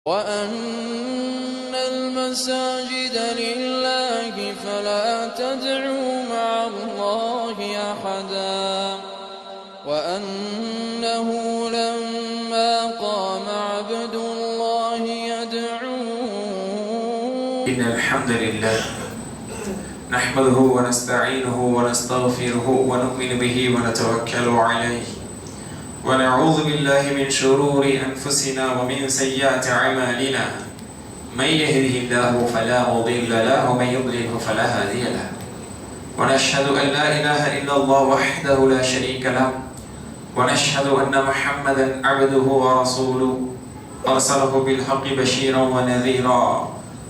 وَأَنَّ الْمَسَاجِدَ لِلَّهِ فَلَا تَدْعُوا مَعَ اللَّهِ أَحَدًا وَأَنَّهُ لَمَّا قَامَ عَبْدُ اللَّهِ يَدْعُوهُ إن الحمد لله نحمده ونستعينه ونستغفره ونؤمن به ونتوكل عليه ونعوذ بالله من شرور أنفسنا ومن سيئات أعمالنا من يهده الله فلا مضل له ومن يضلله فلا هادي له ونشهد أن لا إله إلا الله وحده لا شريك له ونشهد أن محمدا عبده ورسوله أرسله بالحق بشيرا ونذيرا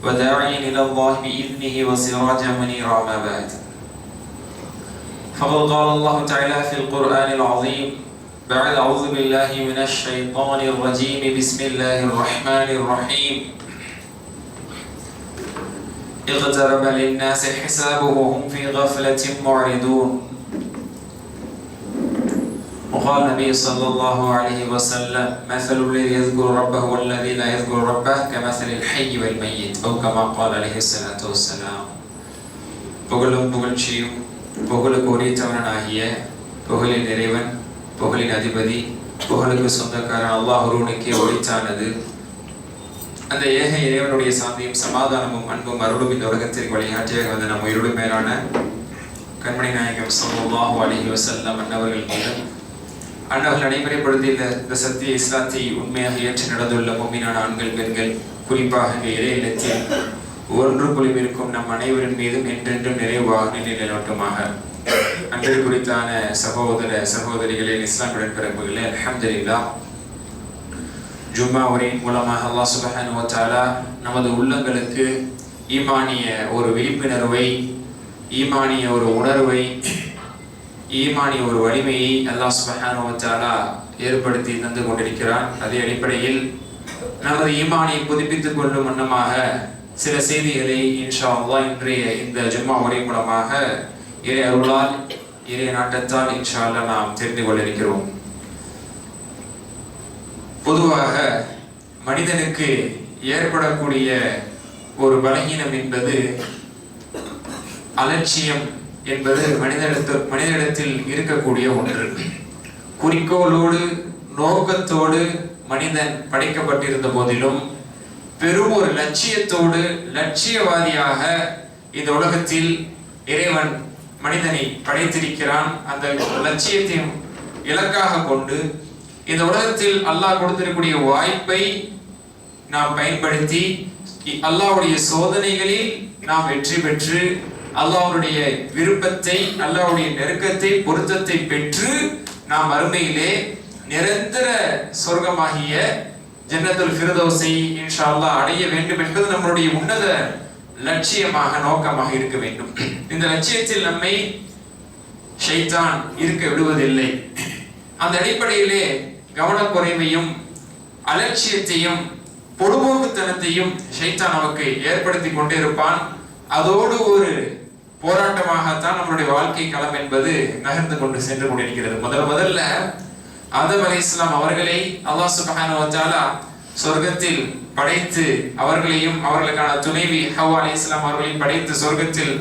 وداعيا إلى الله بإذنه وسراجا منيرا ما بعد فقد قال الله تعالى في القرآن العظيم بعد أعوذ بالله من الشيطان الرجيم بسم الله الرحمن الرحيم اقترب للناس حسابهم وهم في غفلة معرضون وقال النبي صلى الله عليه وسلم مثل الذي يذكر ربه والذي لا يذكر ربه كمثل الحي والميت أو كما قال عليه الصلاة والسلام புகழும் புகழ்ச்சியும் புகழுக்கு உரித்தவனாகிய புகழின் இறைவன் புகழின் அதிபதி புகழுக்கு சொந்தக்காரன் அல்லாஹ் ஒருவனுக்கே உரித்தானது. அந்த ஏக இறைவனுடைய சாந்தியும் சமாதானமும் அன்பும் அருளும் இந்த உலகத்திற்கு வழிகாட்டியாக வந்த நம் உயிரோடு மேலான கண்மணி நாயகம் ஸல்லல்லாஹு அலைஹி வஸல்லம் அன்னவர்கள் மீதும் அன்னவர்கள் நடைமுறைப்படுத்திய இந்த சத்திய இஸ்லாத்தை உண்மையாக ஏற்று நடந்துள்ள முஃமினான ஆண்கள் பெண்கள் குறிப்பாக இந்த இறை இல்லத்தில் ஒன்று குழுவிற்கும் நம் அனைவரின் மீதும் என்றென்றும் நிறைவாக நிலைநிலவட்டுமாக. அன்றை குறித்தான சகோதர சகோதரிகளே, இஸ்லாமிய பிறப்புகளே, அல்ஹம்துலில்லாஹ், ஜும்மா உரையின் மூலமாக அல்லாஹ் சுப்ஹானஹு வ தஆலா நமது உள்ளங்களுக்கு ஈமானிய ஒரு விழிப்புணர்வை, ஈமானிய ஒரு உணர்வை, ஈமானிய ஒரு வலிமையை அல்லாஹ் சுப்ஹானஹு வ தஆலா ஏற்படுத்தி தந்து கொண்டிருக்கிறான். அதே அடிப்படையில் நமது ஈமானை புதுப்பித்துக் கொள்ளும் வண்ணமாக சில செய்திகளை இன்ஷா அல்லாஹ் இன்றைய இந்த ஜும்மா உரை மூலமாக இறை அருளால் இறை நாட்டத்தால் இன்ஷா அல்லாஹ் நாம் தெரிந்து கொள்ள இருக்கிறோம். பொதுவாக மனிதனுக்கு ஏற்படக்கூடிய ஒரு பலகீனம் என்பது அலட்சியம் என்பது மனிதனிடத்தில் இருக்கக்கூடிய ஒன்று. குறிக்கோளோடு நோக்கத்தோடு மனிதன் படைக்கப்பட்டிருந்த போதிலும் பெரும் ஒரு லட்சியத்தோடு லட்சியவாதியாக இந்த உலகத்தில் இறைவன் மனிதனை படைத்திருக்கிறான். அந்த லட்சியத்தையும் இலக்காக கொண்டு இந்த உலகத்தில் அல்லாஹ் கொடுத்திருக்கக்கூடிய வாய்ப்பை நாம் பயன்படுத்தி அல்லாஹ்வுடைய சோதனைகளில் நாம் வெற்றி பெற்று அல்லாஹ்வுடைய விருப்பத்தை, அல்லாஹ்வுடைய நெருக்கத்தை, பொருத்தத்தை பெற்று நாம் மறுமையிலே நிரந்தர சொர்க்கமாகிய ஜன்னத்துல் ஃபிர்தௌஸை இன்ஷா அல்லாஹ் அடைய வேண்டும் என்பது நம்மளுடைய உன்னத லட்சியமாக நோக்கமாக இருக்க வேண்டும். இந்த லட்சியத்தில் நம்மை ஷைத்தான் இருக்க விடுவதில்லை. அந்த அடிப்படையிலே கவனக்குறைவையும் அலட்சியத்தையும் பொடுபோக்குத்தனத்தையும் ஷைத்தான் நமக்கு ஏற்படுத்தி கொண்டே இருப்பான். அதோடு ஒரு போராட்டமாகத்தான் நம்மளுடைய வாழ்க்கை களம் என்பது நகர்ந்து கொண்டு சென்று கொண்டிருக்கிறது. முதல்ல ஆதம் அலைஹிஸ்ஸலாம் அவர்களை அல்லாஹ் சுப்ஹானஹு வ தஆலா சொர்க்கத்தில் படைத்து அவர்களையும் அவர்களுக்கான துணைவி ஹவ்வா அலைஹிஸ்ஸலாம் அவர்களையும் படைத்து சொர்க்கத்தில்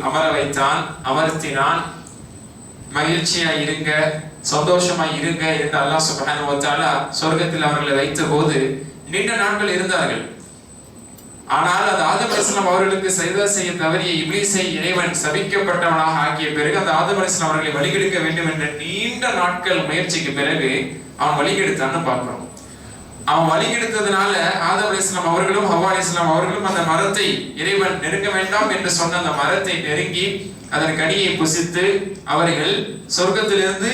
அமர்த்தினான். மகிழ்ச்சியா இருங்க, சந்தோஷமா இருங்க என்று அல்லாஹ் சுப்ஹானஹு வ தஆலா சொர்க்கத்தில் அவர்களை வைத்த போது நீண்ட நாட்கள் இருந்தார்கள். ஆனால் அது ஆதம் அலைஹிஸ்ஸலாம் அவர்களுக்கு சஜதா செய்ய தவறிய இப்லீஸை இறைவன் சபிக்கப்பட்டவனாக ஆக்கிய பிறகு அந்த ஆதம் அலைஹிஸ்ஸலாம் அவர்களை வழிகெடுக்க வேண்டும் என்ற நீண்ட நாட்கள் முயற்சிக்கு பிறகு அவன் வழிகெடுத்தான்னு பார்க்கிறோம். அவன் வழிகெடுத்ததுனால ஆதம் அலைஹிஸ்ஸலாம் அவர்களும் ஹவ்வா அலைஹிஸ்ஸலாம் அவர்களும் அந்த மரத்தை இறைவன் நெருங்க வேண்டாம் என்று சொன்ன அந்த மரத்தை நெருங்கி அதன் கனியை புசித்து அவர்கள் சொர்க்கத்திலிருந்து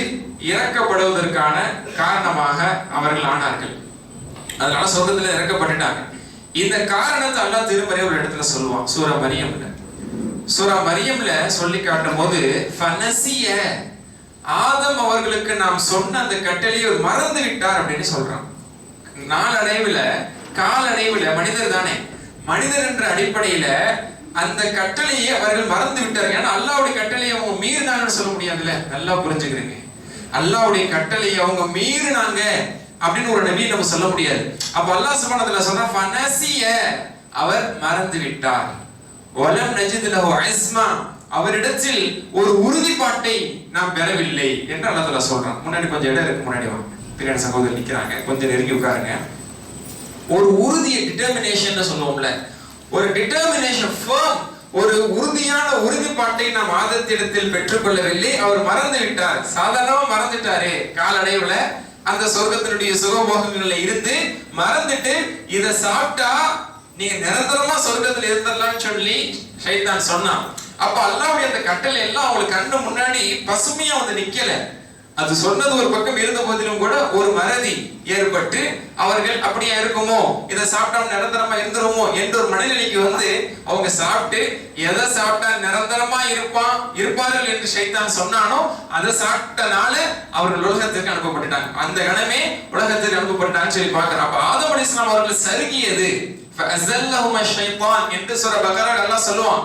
இறக்கப்படுவதற்கான காரணமாக அவர்கள் ஆனார்கள். அதனால சொர்க்கத்தில் இறக்கப்பட்டுட்டாங்க. இந்த காரணத்தை அல்லாஹ் திருமறை ஒரு இடத்துல சொல்லுவான், சூரா மரியம்ல சொல்லி காட்டும் போது ஃபனசிய, ஆதம் அவர்களுக்கு நாம் சொன்ன அந்த கட்டளையை மறந்து விட்டார் அப்படின்னு சொல்றான். காலடைவுல மனிதர் தானே, மனிதர் என்ற அடிப்படையில அந்த கட்டளையை அவர்கள் மறந்து விட்டார்கள். ஏன்னா அல்லாஹ்வுடைய கட்டளையை அவங்க மீறினாங்கன்னு சொல்ல முடியாதுல்ல. நல்லா புரிஞ்சுக்கிறீங்க, அல்லாஹ்வுடைய கட்டளையை அவங்க மீறினாங்க அப்படின்னு ஒரு நபியை நம்ம சொல்ல முடியாது. அப்ப அல்லாஹ் சுப்ஹானஹு வ தஆலா சொல்றான் ஃபனசிய, அவர் மறந்து விட்டார். வலம் நஜித் லஹு இஸ்மா, அவரிடத்தில் ஒரு உறுதிப்பாட்டை நாம் பெறவில்லை என்று அல்லாஹ் தஆலா சொல்றான். முன்னாடி கொஞ்சம் இடம் இருக்கு, முன்னாடி வாங்க. பின்னாடி சகோதரர் நிக்கிறாங்க, கொஞ்சம் நெருங்கி உட்காருங்க. ஒரு உறுதியை டிட்டர்மினேஷன் சொல்லுவோம்ல, ஒரு டிட்டர்மினேஷன் ஃபர்ம், ஒரு உறுதியான உறுதிப்பாட்டை நாம் ஆதத்திடத்தில் பெற்றுக்கொள்ளவில்லை. அவர் மறந்து விட்டார், சாதாரணமா மறந்துட்டாரு. காலடைவுல அந்த சொர்க்கத்தினுடைய சுகபோகங்கள்ல இருந்து மறந்துட்டு இதை சாப்பிட்டா நீங்க நிரந்தரமா சொர்க்கத்துல இருந்தரலாம்னு சொல்லி ஷைத்தான் சொன்னான். அப்ப அல்லாஹ்வுடைய அந்த கட்டளை எல்லாம் அவங்களுக்கு கண்ணு முன்னாடி பசுமையா வந்து நிக்கல. அது சொன்னது ஒரு பக்கம் இருந்த போதிலும் கூட ஒரு மறதி ஏற்பட்டு அவர்கள் அப்படியே இருக்குமோ, இதை சாப்பிட்டா நிரந்தரமா இருந்துருமோ என்ற ஒரு மனநிலைக்கு வந்து அவங்க சாப்பிட்டு எதை சாப்பிட்டா நிரந்தரமா இருப்பார்கள் என்று ஷைத்தான் சொன்னானோ அதை சாப்பிட்டனால அவர்கள் உலகத்திற்கு அனுப்பப்பட்டுட்டாங்க. அந்த கணமே உலகத்திற்கு அனுப்பப்பட்டாங்கன்னு சொல்லி பார்க்கிறோம். அப்ப ஆதம் அலைஹிஸ்ஸலாம் அவர்கள் சருகியது ஃபஅஸல்லஹுமா ஷைத்தான் என்று சூரா பக்ரா அல்லாஹ் சொல்லுவான்.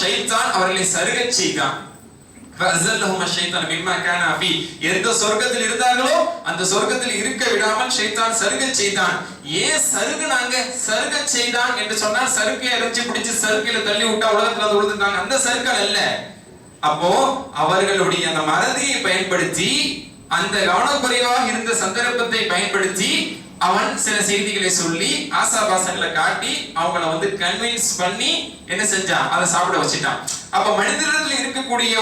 ஷைத்தான் அவர்களை சருகச் செய்தான். ஃபஅஸல்லஹுமா ஷைத்தான் மிம்மா கானா ஃபீ, எந்த சொர்க்கத்தில் இருந்தார்களோ அந்த சொர்க்கத்தில் இருக்க விடாமல் ஷைத்தான் சருகச் செய்தான். ஏன் சருகுனாங்க? சருகச் செய்தான் என்று சொன்னால் சருக்கை அரைச்சு பிடிச்சு சருக்கையில தள்ளி விட்டா உலகத்துல வந்து விழுந்துட்டாங்க, அந்த சருக்கள் அல்ல. அப்போ அவர்களுடைய அந்த மறதியை பயன்படுத்தி, அந்த கவனக்குறைவாக இருந்த சந்தர்ப்பத்தை பயன்படுத்தி அவன் சில செய்திகளை சொல்லி ஆசாபாசங்களை காட்டி அவங்கள வந்து கன்வின்ஸ் பண்ணி என்ன செஞ்சான்? அதை சாப்பிட வச்சுட்டான். அப்ப மனிதனிடத்தில் இருக்கக்கூடிய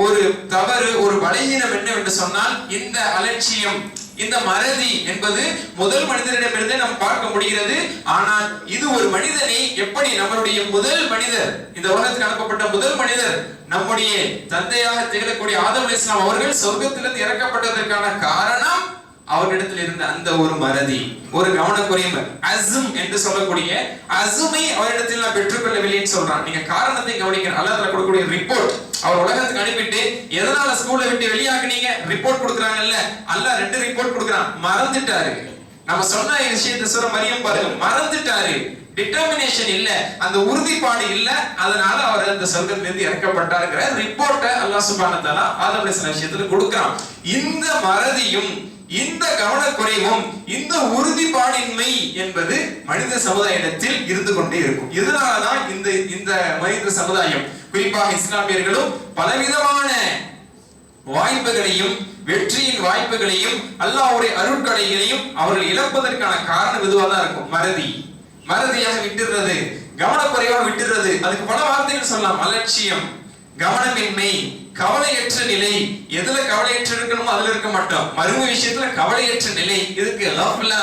ஒரு தவறு, ஒரு பலகீனம் என்னவென்று சொன்னால் இந்த அலட்சியம், இந்த மறதி என்பது முதல் மனிதனிடமிருந்தே நாம் பார்க்க முடிகிறது. ஆனால் இது ஒரு மனிதனை எப்படி, நம்மளுடைய முதல் மனிதர், இந்த உலகத்துக்கு அனுப்பப்பட்ட முதல் மனிதர், நம்முடைய தந்தையாக திகழக்கூடிய ஆதம் அலைஹிஸ்ஸலாம் அவர்கள் சொர்க்கத்திலிருந்து இறக்கப்பட்டதற்கான காரணம் அவர்களிடத்தில் இருந்த அந்த ஒரு மறதி, ஒரு கவனக்குறைவு, அஸ்ம் என்று சொல்லக்கூடிய அஸ்மை அவரிடத்தில் நான் பெற்றுக்கொள்ளவில்லைன்னு சொல்றான். நீங்க காரணத்தை கவனிக்கணும். அல்லாஹ் கொடுக்கக்கூடிய ரிப்போர்ட், அவர் உலகத்துக்கு அனுப்பிட்டு எதனால ஸ்கூல்ல விட்டு வெளியாக்குனீங்க ரிப்போர்ட் கொடுக்குறாங்கல்ல, அல்லாஹ் 2 ரிப்போர்ட் கொடுக்குறான். மறந்துட்டாரு. நம்ம சொன்ன விஷயத்தை சூரா மரியம் பாருங்க, மறந்துட்டாரு. டிட்டர்மினேஷன் இல்ல, அந்த உறுதிப்பாடு இல்ல, அதனால அவர் அந்த சொர்க்கத்திலிருந்து இறக்கப்பட்டாருங்கிற ரிப்போர்ட்டை அல்லாஹ் சுப்ஹானஹு வ தஆலா ஆதம் அலைஹிஸ்ஸலாம் விஷயத்துல கொடுக்கிறான். இந்த மறதியும் இந்த கவனக்குறைவும் இந்த உறுதிப்பாடின்மை என்பது மனித சமுதாயத்தில் இருந்து கொண்டே இருக்கும். இதனாலதான் இந்த மனித சமுதாயம், குறிப்பாக இஸ்லாமியர்களும் பலவிதமான வாய்ப்புகளையும் வெற்றியின் வாய்ப்புகளையும் அல்லாஹ்வுடைய அருட்கொடைகளையும் அவர்கள் இழப்பதற்கான காரணம் இதுவாதான் இருக்கும். மறதியாக விட்டுறது, கவனக்குறைவாக விட்டுறது. அதுக்கு பல வார்த்தைகள் சொல்லலாம். அலட்சியம், கவனமின்மை, கவலையற்ற நிலை. எதுல கவலையற்ற இருக்கணுமோ அதுல இருக்க மாட்டோம். மறுமை விஷயத்துல கவலையற்ற நிலை, இதுக்கு கஃப்லா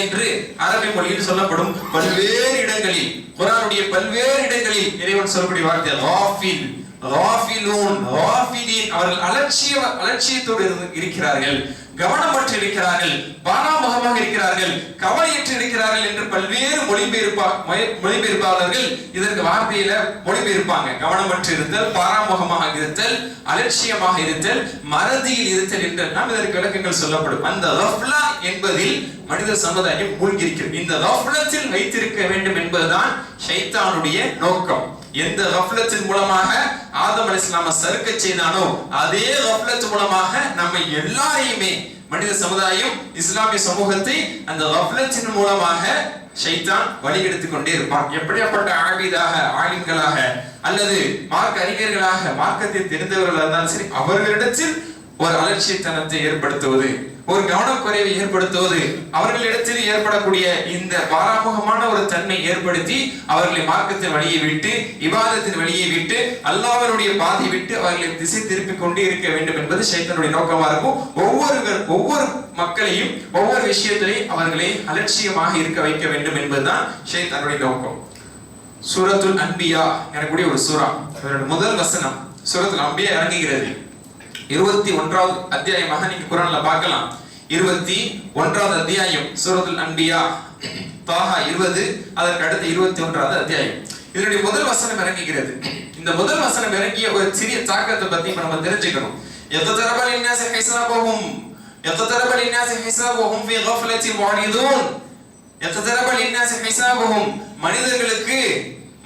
என்று அரபி மொழியில் சொல்லப்படும். பல்வேறு இடங்களில், குர்ஆனுடைய பல்வேறு இடங்களில் இறைவன் சொல்லக்கூடிய வார்த்தை காஃபில், காஃபிலூன், காஃபிலீன். அவர்கள் அலட்சியத்தோடு இருக்கிறார்கள், கவனமற்று இருக்கிறார்கள், பாராமுகமாக இருக்கிறார்கள், கவலையற்று இருக்கிறார்கள் என்று பல்வேறு மொழிபெயர்ப்பாளர்கள் இதற்கு வார்த்தையில மொழிபெயர்ப்பாங்க. கவனமற்று இருத்தல், பாராமுகமாக இருத்தல், அலட்சியமாக இருத்தல், மறதியில் இருத்தல் என்று நாம் இதற்கு விளக்கங்கள் சொல்லப்படும். அந்த கஃப்லா என்பதில் மனித சமுதாயம் மூழ்கி இருக்கிறது. இந்த கஃப்லத்தில் வைத்திருக்க வேண்டும் என்பதுதான் ஷைத்தானுடைய நோக்கம். எந்த கஃப்லத்தின் மூலமாக ஆதம் அலைஹிஸ்ஸலாமை சறுக்கச் செய்தானோ அதே கஃப்லத் மூலமாக நம்ம எல்லாரையுமே, மனித சமுதாயம், இஸ்லாமிய சமூகத்தை அந்த கஃப்லத்தின் மூலமாக ஷைத்தான் வழிகெடுத்துக் கொண்டே இருப்பான். எப்படியாப்பட்ட ஆபிதாக, ஆலிம்களாக அல்லது மார்க்க அறிஞர்களாக, மார்க்கத்தை தெரிந்தவர்களாக இருந்தாலும் சரி, அவர்களிடத்தில் ஒரு அலட்சியத்தனத்தை ஏற்படுத்துவது, ஒரு கவனக்குறைவை ஏற்படுத்துவது, அவர்களிடத்தில் ஏற்படக்கூடிய இந்த பாராமுகமான ஒரு தன்மை ஏற்படுத்தி அவர்களை மார்க்கத்தின் வழியை விட்டு, இபாதத்தின் வழியை விட்டு, அல்லாஹ்வுடைய பாதையை விட்டு அவர்களை திசை திருப்பிக் கொண்டே இருக்க வேண்டும் என்பது ஷைத்தானுடைய நோக்கமா இருக்கும். ஒவ்வொரு மக்களையும் ஒவ்வொரு விஷயத்திலையும் அவர்களை அலட்சியமாக இருக்க வைக்க வேண்டும் என்பதுதான் ஷைத்தானுடைய நோக்கம். சூரத்துல் அன்பியா எனக்கூடிய ஒரு சூரா, முதல் வசனம் சூரத்துல் அன்பியா இறங்குகிறது. 21வது அத்தியாயமாக நீங்க குர்ஆன்ல பார்க்கலாம். 21வது அத்தியாயம் சூரத்துல் அன்பியா, தாஹா 20, அதற்கு அடுத்து 21வது அத்தியாயம். இதனுடைய முதல் வசனம் இறங்குகிறது. இந்த முதல் வசனம் இறங்கிய ஒரு சிறிய தாக்கத்தை பத்தி நம்ம தெரிஞ்சுக்கணும். யததரபல் இன்னாஸ ஹிசாபஹும், யததரபல் இன்னாஸ ஹிசாபஹும் ஃபீ கஃப்லத்தின் முஅரிதூன். யததரபல் இன்னாஸ ஹிசாபஹும்,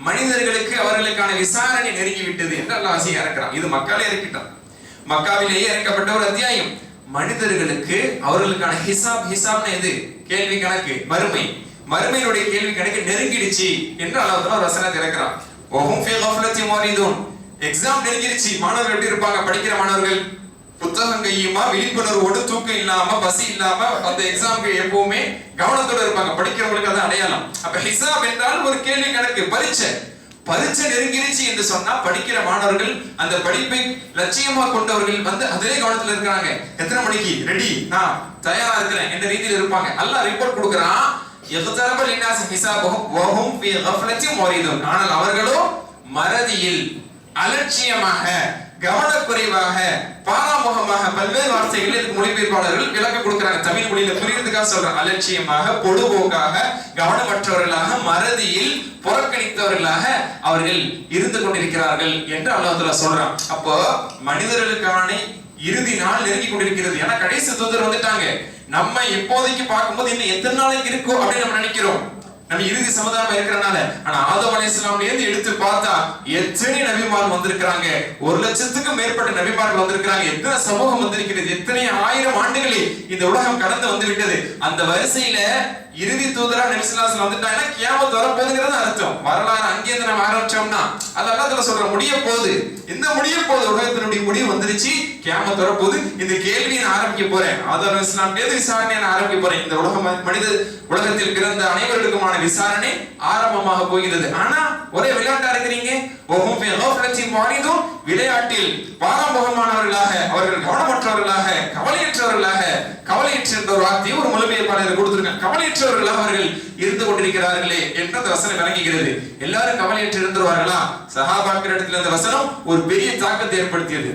மனிதர்களுக்கு அவர்களுக்கான விசாரணை நெருங்கி விட்டது என்று அல்லாஹ் இறக்குறான். இது மக்காலே இறக்கிட்டான். மக்காவிலேயே இறக்கப்பட்ட ஒரு அத்தியாயம். மனிதர்களுக்கு அவர்களுக்கான ஹிசாப்னா எது? கேள்வி கணக்கு, மறுமையினுடைய கேள்வி கணக்கு நெருங்கிடுச்சு என்று அல்லாஹ் தஆலா வசனத்தை இறக்குறான். வஹும் ஃபீ கஃப்லத்தி மாரிதுன். எக்ஸாம் நெருங்கிடுச்சு. மாணவர்கள் எப்படி இருப்பாங்க? படிக்கிற மாணவர்கள் புத்தகம் கையுமா, விழிப்புணர்வோடு, தூக்கம் இல்லாம, பசி இல்லாம அந்த எக்ஸாம்க்கு எப்பவுமே கவனத்தோட இருப்பாங்க. படிக்கிறவங்களுக்கு அது அடையாளம். அப்ப ஹிசாப் என்றால் ஒரு கேள்வி கணக்கு, பரீட்சை நெருங்கிடுச்சு என்று சொன்னா படிக்கிற மாணவர்கள் அந்த படிப்பை லட்சியமா கொண்டவர்கள் அதே கவனத்துல இருக்கிறாங்க. எத்தனை மணிக்கு ரெடி, நான் தயாரா இருக்கிறேன் என்ற ரீதியில் இருப்பாங்க. அல்லாஹ் ரிப்போர்ட் கொடுக்கிறான், யக்தரப லின்னாஸ் ஹிசாபுஹும் வஹும் ஃபீ கஃப்லத்தி மாரிதுன். ஆனால் அவர்களோ மறதியில், அலட்சியமாக, கவனக்குறைவாக, பாராமுகமாக, பல்வேறு வார்த்தைகள் இதுக்கு மொழிபெயர்ப்பாளர்கள் விளக்க கொடுக்கிறாங்க. தமிழ் மொழியில புரியுறதுக்காக சொல்றாங்க. அலட்சியமாக, பொடுபோக்காக, கவனமற்றவர்களாக, மறதியில், புறக்கணித்தவர்களாக அவர்கள் இருந்து கொண்டிருக்கிறார்கள் என்று அல்லாஹ் தஆலா சொல்றான். அப்போ மனிதர்களுக்கான இறுதி நாள் நெருங்கி கொண்டிருக்கிறது. ஏன்னா கடைசி தூதர் வந்துட்டாங்க. நம்ம எப்போதைக்கு பார்க்கும்போது இன்னும் எத்தனை நாளைக்கு இருக்கோ அப்படின்னு நம்ம நினைக்கிறோம். நம்ம இறுதி சமுதாயம் இருக்கிறனால. ஆனா ஆதம் அலைஹிஸ்ஸலாம்ல இருந்து எடுத்து பார்த்தா எத்தனை நபிமார்கள் வந்திருக்காங்க? 1,00,000க்கும் மேற்பட்ட நபிமார்கள் வந்திருக்காங்க. எத்தனை சமூகம் வந்திருக்கிறது? எத்தனை ஆயிரம் ஆண்டுகளில் இந்த உலகம் கடந்து வந்து விட்டது. அந்த வரிசையில இறுதி தூதரா நபி ஸல்லல்லாஹு அலைஹி வஸல்லம் வந்துட்டாங்கன்னா கியாமத் வரப்போகுதுங்கிறது அர்த்தம். வரலாறு அங்கே இருந்து நம்ம ஆரம்பிச்சோம்னா அது அல்லாஹ் தஆலா சொல்ற முடிய போகுது. இந்த முடிய போகுது, உலகத்தினுடைய முடிவு வந்துருச்சு, கியாமத் வரப்போகுது. இந்த கேள்வியை நான் ஆரம்பிக்க போறேன். ஆதம் அலைஹிஸ்ஸலாம் பேர் விசாரணையை நான் ஆரம்பிக்க போறேன். இந்த உலகத்தில் பிறந்த அனைவருக்குமான விசாரணை ஆரம்பமாக போகிறது. ஆனா ஒரே விளையாட்டா இருக்கிறீங்க. விளையாட்டில் பாரம்பரியமானவர்களாக, அவர்கள் கவனமற்றவர்களாக, கவலையற்ற என்ற ஒரு வார்த்தையை ஒரு மொழிபெயர்ப்பாளர் கொடுத்திருக்காங்க. கவலையற்றவர்களாக அவர்கள் இருந்து கொண்டிருக்கிறார்களே என்று அந்த வசனம் விளங்குகிறது. எல்லாரும் கவலையற்று இருந்துருவார்களா? சஹாபாக்கள் இடத்துல அந்த வசனம் ஒரு பெரிய தாக்கத்தை ஏற்படுத்தியது.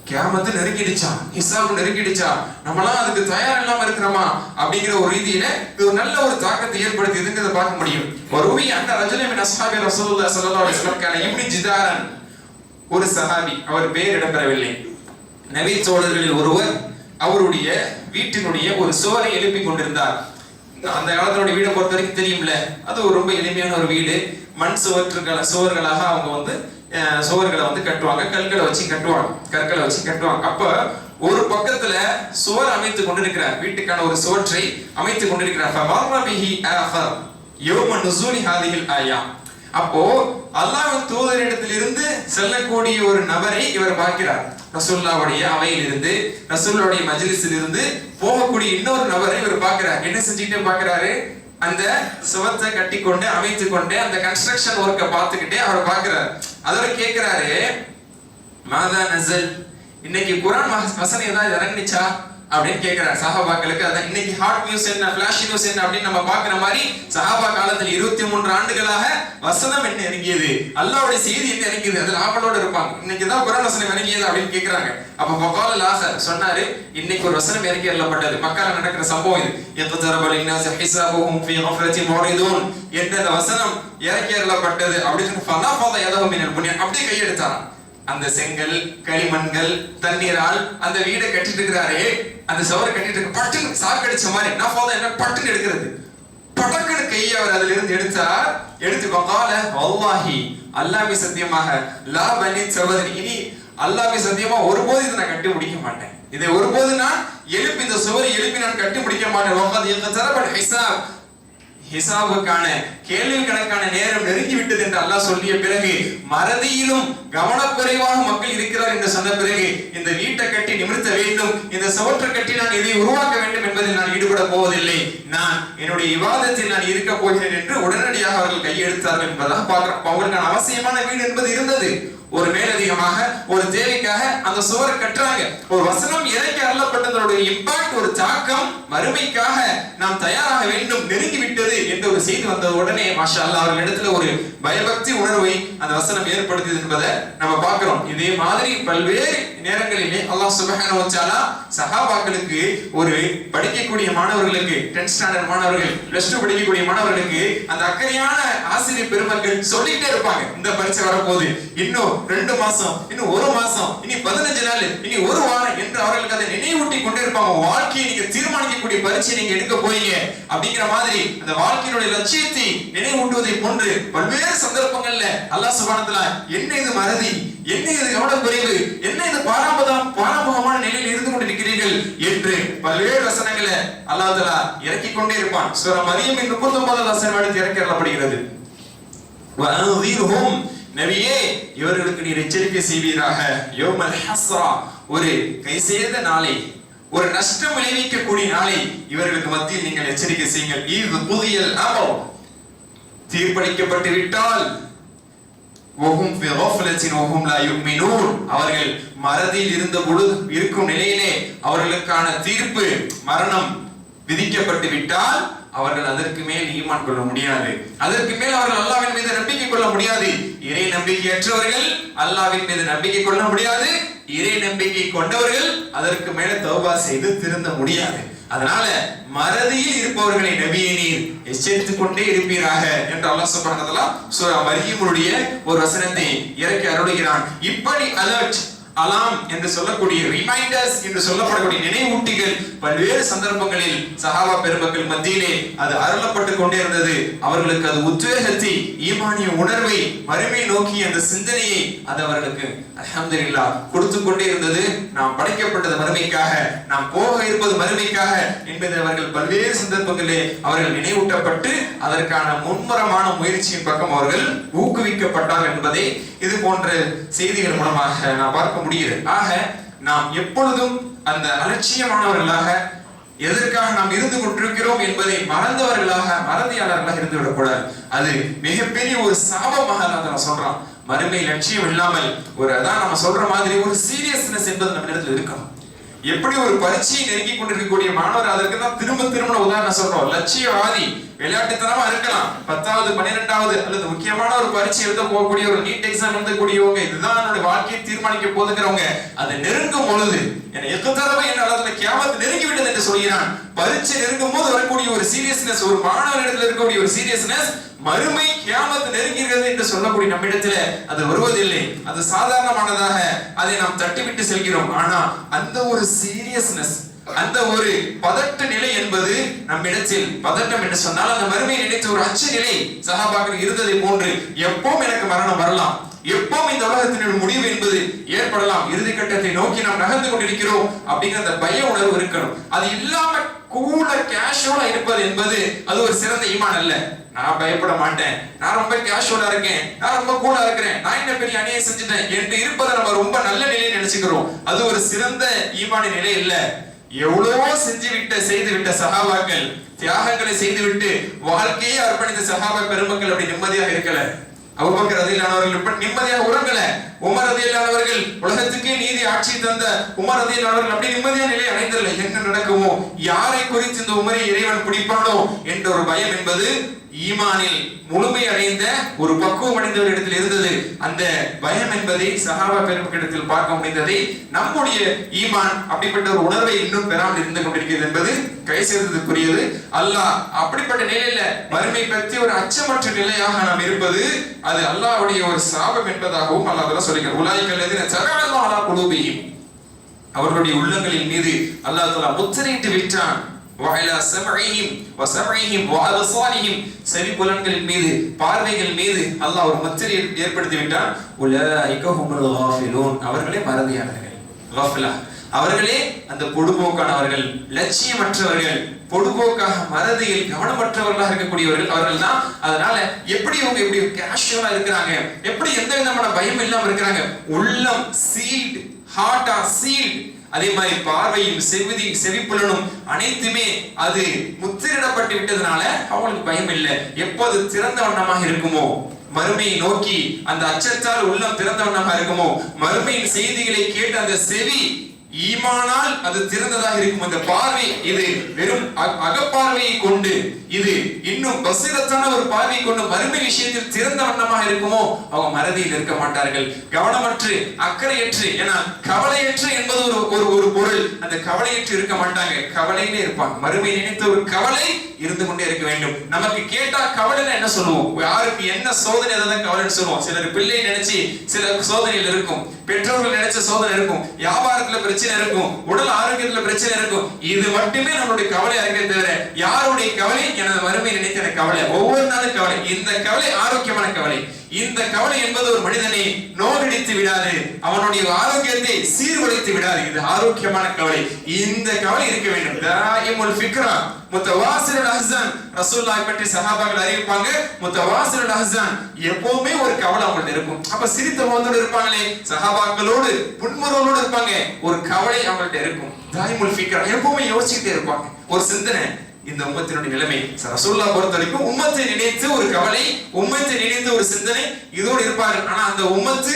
கியாமத்து நெருங்கிடுச்சா, ஹிசாப் நெருங்கிடுச்சா, நம்மளாம் அதுக்கு தயார் இல்லாம இருக்கிறோமா அப்படிங்கிற ஒரு ரீதியில இது ஒரு நல்ல ஒரு தாக்கத்தை ஏற்படுத்தியதுங்கிறத பார்க்க முடியும். ஒருவி அந்த ரஜுலமின் அஸ்ஹாபி ரசூலுல்லாஹி ஸல்லல்லாஹு அலைஹி வஸல்லம் கான இப்னு ஜிதாரன், ஒரு சஹாபி, அவர் பேர் இடம்பெறவில்லை. நபி தோழர்களில் ஒருவர் அவருடைய வீட்டினுடைய ஒரு சுவரை எழுப்பி கொண்டிருந்தார். அந்த காலத்தினுடைய வீடை பொறுத்த வரைக்கும் தெரியும்ல, அது ரொம்ப எளிமையான ஒரு வீடு. மண் சுவர்களாக அவங்க சுவர்களை கட்டுவாங்க, கற்களை வச்சு கட்டுவாங்க. அப்ப ஒரு பக்கத்துல சுவர் அமைத்துக் கொண்டிருக்கிறார், வீட்டுக்கான ஒரு சுவற்றை அமைத்துக் கொண்டிருக்கிறார். அப்போ அல்லாஹ்வின் தூதரிடத்திலிருந்து செல்லக்கூடிய ஒரு நபரை இவர் பார்க்கிறார். ரசூலுல்லாஹ்வுடைய அவையிலிருந்து, ரசூலுல்லாஹ்வுடைய மஜ்லிஸில் இருந்து போகக்கூடிய இன்னொரு நபரை இவர் பார்க்கிறார். என்ன செஞ்சுட்டே பார்க்கிறாரு? அந்த சுவத்தை கட்டி கொண்டு அமைத்துக் கொண்டு அந்த கன்ஸ்ட்ரக்ஷன் ஒர்க்கை பார்த்துக்கிட்டே அவர் பார்க்கிறார். அதோட கேட்கிறாரு, மாதா நஸல், இன்னைக்கு குர்ஆன் வசனம் ஏதாவது இறங்குச்சா அப்படின்னு கேட்கிறார் சஹாபாக்களுக்கு. அதான் இன்னைக்கு ஹாட் நியூஸ் என்ன, ஃபிளாஷ் நியூஸ் என்ன அப்படின்னு நம்ம பார்க்கிற மாதிரி சஹாபா காலத்தில் 23 ஆண்டுகளாக வசனம் என்ன இறங்கியது, அல்லாஹ்வுடைய செய்தி என்ன இறங்கியது, அதுல ஆவலோட இருப்பாங்க. இன்னைக்கு தான் குர்ஆன் வசனம் இறங்கியது அப்படின்னு கேட்கிறாங்க. அப்ப பகால லாஹர் சொன்னாரு, இன்னைக்கு ஒரு வசனம் இறக்கி அருளப்பட்டது, மக்கால நடக்கிற சம்பவம் இது. யக்தரப லின்னாஸ் ஹிசாபுஹும் ஃபீ கஃப்லத்தி மாரிதுன் என்ற அந்த வசனம் இறக்கி அருளப்பட்டது அப்படின்னு ஃபலஃபத யதஹு மினல் புன்யான், அப்படியே கையெடுத்தாராம். அந்த செங்கல், களிமண்கள், தண்ணீரால் அந்த வீடை கட்டிட்டு இருக்கிறாரே, அந்த சுவரை கட்டிட்டு இருக்க, பட்டுன்னு சாக்கடிச்ச மாதிரி என்ன பட்டுன்னு எடுக்கிறது, படக்குன்னு கையை அவர் அதுல இருந்து எடுத்து வகால வல்லாஹி, அல்லாஹ்வை சத்தியமாக, லா பனி சபதனி, இனி அல்லாஹ்வை சத்தியமா ஒருபோது இதை நான் கட்டி முடிக்க மாட்டேன், இதை ஒருபோது நான் இந்த சுவரை எழுப்பி நான் கட்டி முடிக்க மாட்டேன். வகத் யக்தரபல் ஹிசாப், ஹிசாபுக்கான கேள்வி கணக்கான நேரம் நெருங்கி விட்டது என்று அல்லாஹ் சொல்லிய பிறகு, மறதியிலும் கவனக்குறைவாக மக்கள் இருக்கிறார் என்று சொன்ன பிறகு, இந்த வீட்டை கட்டி நிமிர்த்த வேண்டும், இந்த சுவற்றை கட்டி நான் இதை உருவாக்க வேண்டும் என்பதில் நான் ஈடுபட போவதில்லை, நான் என்னுடைய இபாதத்தில் நான் இருக்க போகிறேன் என்று உடனடியாக அவர்கள் கையெடுத்தார்கள் என்பதாக பார்க்கிறோம். அவங்களுக்கான அவசியமான வீடு என்பது இருந்தது. ஒரு மேலதிகமாக ஒரு தேவைக்காக அந்த சுவரை கட்டுறாங்க. ஒரு வசனம் இறக்கி அருளப்பட்டதனுடைய இம்பாக்ட், ஒரு தாக்கம், மறுமைக்காக நாம் தயாராக வேண்டும், நெருங்கி விட்டது என்ற ஒரு செய்தி வந்த உடனே மாஷா அல்லாஹ் அவர்கள் இடத்துல ஒரு பயபக்தி உணர்வை அந்த வசனம் ஏற்படுத்தியது என்பதை நம்ம பார்க்கிறோம். இதே மாதிரி பல்வேறு நேரங்களிலே அல்லாஹ் சுப்ஹானஹு வ தஆலா சஹாபாக்களுக்கு, ஒரு படிக்கக்கூடிய மாணவர்களுக்கு, 10th ஸ்டாண்டர்ட் மாணவர்கள், +2 படிக்கக்கூடிய மாணவர்களுக்கு அந்த அக்கறையான ஆசிரியர் பெருமக்கள் சொல்லிட்டே இருப்பாங்க, இந்த பரீட்சை வரப்போகுது, இன்னும் 2 மாசம், இன்னும் 1 மாசம், இனி 15 நாள், இனி 1 வாரம் என்று அவர்களுக்கு அதை நினைவூட்டி கொண்டே இருப்பாங்க. வாழ்க்கையை நீங்க தீர்மானிக்கக்கூடிய பரீட்சை நீங்க எடுக்க போறீங்க அப்படிங்கிற மாதிரி அந்த வாழ்க்கையினுடைய லட்சியத்தை நினைவூட்டுவதை போன்று பல்வேறு சந்தர்ப்பங்கள்ல அல்லாஹ் சுப்ஹானஹு வ தஆலா என்ன இது மறதி, என்ன இது கவனக்குறைவு, என்ன இது பாரம்பரியமான நிலையில் இருந்து கொண்டிருக்கிறீர்கள், செய்யுங்கள் என்று பல்வேறு வசனங்களை அல்லாஹ் தஆலா இறக்கி கொண்டே இருப்பான். சூரா மரியம் 39வது வசனம் எடுத்து இறக்கி அருளப்படுகிறது. வஅன்திர்ஹும், நபியே இவர்களுக்கு நீர் எச்சரிக்கை செய்வீராக, யௌமல் ஹஸ்ரா, ஒரு கைசேத நாளை, ஒரு நஷ்டம் விளைவிக்கக்கூடிய நாளை இவர்களுக்கு மத்தியில் நீங்கள் எச்சரிக்கை செய்யுங்கள். இது புதியல் அமர், தீர்ப்பளிக்கப்பட்டு விட்டால் அவர்கள் மறதியில் இருந்த பொழுது இருக்கும் நிலையிலே அவர்களுக்கான தீர்ப்பு மரணம் விதிக்கப்பட்டு விட்டால் அவர்கள் அதற்கு மேல் ஈமான் கொள்ள முடியாது. அதற்கு மேல் அவர்கள் அல்லாஹ்வின் மீது நம்பிக்கை கொள்ள முடியாது. இறை நம்பிக்கையற்றவர்கள் அல்லாஹ்வின் மீது நம்பிக்கை கொள்ள முடியாது. இறை நம்பிக்கை கொண்டவர்கள் அதற்கு மேல தௌபா செய்து திருந்த முடியாது. அதனால மறதியில் இருப்பவர்களை நபியே நீர் எச்சரித்துக் கொண்டே இருப்பீராக என்று அல்லாஹ் சுப்ஹானஹு வ தஆலா சூரா மர்யமுடைய ஒரு வசனத்தை இறக்கி அருளுகிறான். இப்படி அலர்ட், அலாம் என்று சொல்லக்கூடிய ரிமைண்டர்ஸ் என்று சொல்லப்படக்கூடிய நினைவூட்டிகள் பல்வேறு சந்தர்ப்பங்களில் சஹாபா பெருமக்கள் மத்தியிலே அது அருளப்பட்டு கொண்டே இருந்தது. அவர்களுக்கு அது உத்வேகத்தை, ஈமானிய உணர்வை, மறுமை நோக்கி அந்த சிந்தனையை அது அவர்களுக்கு அல்ஹம்துலில்லாஹ் கொடுத்து கொண்டே இருந்தது. நாம் படைக்கப்பட்டது மறுமைக்காக, நாம் போக இருப்பது மறுமைக்காக என்பதை அவர்கள் பல்வேறு சந்தர்ப்பங்களிலே அவர்கள் நினைவூட்டப்பட்டு அதற்கான முன்மரமான முயற்சியின் பக்கம் அவர்கள் ஊக்குவிக்கப்பட்டார்கள் என்பதை இது போன்ற செய்திகள் மூலமாக நாம் பார்க்க முடியுது. ஆக நாம் எப்பொழுதும் அந்த அலட்சியமானவர்களாக எதற்காக நாம் இருந்து கொண்டிருக்கிறோம் என்பதை மறந்தவர்களாக, மறதியாளர்களாக இருந்து விடக்கூடாது. அது மிகப்பெரிய ஒரு சாபமாக நான் சொல்றான். மறுமை லட்சியம் இல்லாமல் ஒரு அதான் நம்ம சொல்ற மாதிரி ஒரு சீரியஸ்னஸ் என்பது நம்ம இடத்துல இருக்கணும். எப்படி ஒரு பரீட்சையை நெருங்கி கொண்டிருக்கக்கூடிய மாணவர், அதற்கு தான் திரும்ப திரும்ப உதாரணம் சொல்றோம். லட்சியவாதி விளையாட்டுத்தனமா இருக்கலாம், 10வது 12வது அல்லது முக்கியமான ஒரு பரீட்சை எழுத போகக்கூடிய ஒரு நீட் எக்ஸாம் எழுதக்கூடியவங்க, இதுதான் என்னோட வாழ்க்கையை தீர்மானிக்க போதுங்கிறவங்க, அது நெருங்கும் பொழுது என் அளவுல கியாமத் நெருங்கி விட்டது என்று சொல்கிறான். பரீட்சை நெருங்கும் போது வரக்கூடிய ஒரு சீரியஸ்னஸ், ஒரு மாணவரிடத்தில் இருக்கக்கூடிய ஒரு சீரியஸ்னஸ், மறுமை கியாமத் நெருங்குகிறது என்று சொல்லக்கூடிய நம்மிடத்துல அது வருவதில்லை. அது சாதாரணமானதாக அதை நாம் தட்டிவிட்டு செல்கிறோம். ஆனா அந்த ஒரு சீரியஸ்னஸ், அந்த ஒரு பதட்ட நிலை என்பது நம்மிடத்தில், பதட்டம் என்று சொன்னால் அந்த மறுமையை நினைத்து ஒரு அச்ச நிலை சஹாபாக்கள் இருந்ததை போன்று, எப்பவும் எனக்கு மரணம் வரலாம், எப்பவும் இந்த உலகத்தினுடைய முடிவு என்பது ஏற்படலாம், இறுதி கட்டத்தை நோக்கி நாம் நகர்ந்து கொண்டிருக்கிறோம் அப்படிங்கிற அந்த பய உணர்வு இருக்கணும். அது இல்லாம கூல கேஷுவலா இருப்பது என்பது அது ஒரு சிறந்த ஈமான் அல்ல. நான் பயப்பட மாட்டேன், நான் ரொம்ப கேஷுவலா இருக்கேன், நான் ரொம்ப கூலா இருக்கிறேன், நான் என்ன பெரிய அநியாயம் செஞ்சுட்டேன் என்று இருப்பதை நம்ம ரொம்ப நல்ல நிலையை நினைச்சுக்கிறோம். அது ஒரு சிறந்த ஈமான நிலை இல்ல. எவ்வளவோ செய்து விட்ட சஹாபாக்கள், தியாகங்களை செய்துவிட்டு வாழ்க்கையை அர்ப்பணித்த சஹாபா பெருமக்கள் அப்படி நிம்மதியாக இருக்கல. அபூபக்கர் ரலியல்லாஹு நிம்மதியாக உறங்கல. உமர் ரலியல்லாஹு உலகத்துக்கே நீதி ஆட்சி தந்த உமர் ரலியல்லாஹு அப்படி நிம்மதியான நிலை அடைந்ததில்லை. என்ன நடக்குமோ, யாரை குறித்து இந்த உமரை இறைவன் பிடிப்பானோ என்ற ஒரு பயம் என்பது ஈமானில் முழுமை அடைந்த ஒரு பக்குவம் அடைந்தவர் இடத்தில் இருந்தது. அந்த பயம் என்பதை சஹாபா பெருமக்களிடத்தில் பார்க்க முடிந்ததை நம்முடைய ஈமான் அப்படிப்பட்ட ஒரு உணர்வை இன்னும் பெறாமல் இருந்து கொண்டிருக்கிறது என்பது கை சேர்த்ததுக்குரியது. அல்லாஹ் அப்படிப்பட்ட நிலையில மறுமை பற்றி ஒரு அச்சமற்ற நிலையாக நாம் இருப்பது அது அல்லாஹ்வுடைய ஒரு சாபம் என்பதாகவும் அல்லாஹ் சொல்கிறார். உலாயிகல்லதீன ஜஅலல்லாஹு அலா குலூபிஹிம், அவர்களுடைய உள்ளங்களின் மீது அல்லாஹ் தஆலா முத்திரையிட்டு விட்டான். வஅலா சம்இஹிம் வஸம்இஹிம் வஅப்சாரிஹிம், செவி புலன்களின் மீது, பார்வைகள் மீது அல்லாஹ் ஒரு முத்திரையை ஏற்படுத்தி விட்டான். உலாயிக ஹுமுல் காஃபிலூன், அவர்களே மறதியாளர்கள், காஃபிலா, அவர்களே அந்த பொடுபோக்கானவர்கள், லட்சியமற்றவர்கள், பொடுபோக்காக மறதியில் கவனமற்றவர்களாக இருக்கக்கூடியவர்கள் அவர்கள் தான். அதனால எப்படி இவங்க எப்படி கேஷுவலா இருக்கிறாங்க, எப்படி எந்த விதமான பயம் இல்லாம இருக்கிறாங்க, உள்ளம் சீல்ட், ஹார்ட் ஆர் சீல்ட். அதே மாதிரி பார்வையும் செவிப்புலனும் அனைத்துமே அது முத்திரிடப்பட்டு விட்டதுனால அவங்களுக்கு பயம் இல்லை. எப்போது திறந்த வண்ணமாக இருக்குமோ, மறுமையை நோக்கி அந்த அச்சத்தால் உள்ளம் திறந்த வண்ணமாக இருக்குமோ, மறுமையின் செய்திகளை கேட்டு அந்த செவி ஈமானால் அது திறந்ததாக இருக்கும். அந்த பார்வை இது வெறும் அகப்பார்வையை கொண்டு, இது இன்னும் பசிரத்தான ஒரு பார்வை கொண்டு மறுமை விஷயத்தில் திறந்த வண்ணமாக இருக்குமோ, அவங்க மறதியில் இருக்க மாட்டார்கள். கவனமற்று, அக்கறையற்று, ஏன்னா கவலையற்று என்பது ஒரு பொருள். அந்த கவலையற்று இருக்க மாட்டாங்க, கவலையிலே இருப்பாங்க. மறுமை நினைத்த ஒரு கவலை இருந்து கொண்டே இருக்க வேண்டும். நமக்கு கேட்டா கவலைன்னா என்ன சொல்லுவோம், யாருக்கு என்ன சோதனை அதான் கவலைன்னு சொல்லுவோம். சிலர் பிள்ளை நினைச்சு சில சோதனைகள் இருக்கும், பெற்றோர்கள் நினைச்ச சோதனை இருக்கும், வியாபாரத்துல பிரச்சனை பிரச்சனை இருக்கும், உடல் ஆரோக்கியத்துல பிரச்சனை இருக்கும். இது மட்டுமே நம்மளுடைய கவலை அறிக்கை தவிர யாருடைய கவலை? எனது வறுமை நினைத்த கவலை, ஒவ்வொரு நாளும் கவலை. இந்த கவலை ஆரோக்கியமான கவலை. இந்த கவலை என்பது ஒரு மனிதனை நோகடித்து விடாது, அவனுடைய ஆரோக்கியத்தை சீர்குலைத்து விடாது. இது ஆரோக்கியமான கவலை. இந்த கவலை இருக்க வேண்டும். தாயிமுல் ஃபிக்ரா முத்தவாசிலுல் அஹ்ஸான். ரசூலுல்லாஹ் பற்றி சஹாபாக்கள் அறிவிப்பாங்க, முத்தவாசிலுல் அஹ்ஸான், எப்பவுமே ஒரு கவலை அவங்களுக்கு இருக்கும். அப்ப சிரித்த முகத்தோடு இருப்பாங்களே, சஹாபாக்களோடு புன்முறுவலோடு இருப்பாங்க, ஒரு கவலை அவங்கள்ட்ட இருக்கும். தாயிமுல் ஃபிக்ரா, எப்பவுமே யோசிச்சுட்டே இருப்பாங்க, ஒரு சிந்தனை. இந்த உம்மத்தினுடைய நிலைமை ரசூலுல்லாஹ் பொறுத்த வரைக்கும் உம்மத்தை நினைத்து ஒரு கவலை, உம்மத்தை நினைத்து ஒரு சிந்தனை இதோடு இருப்பார்கள். ஆனா அந்த உம்மத்து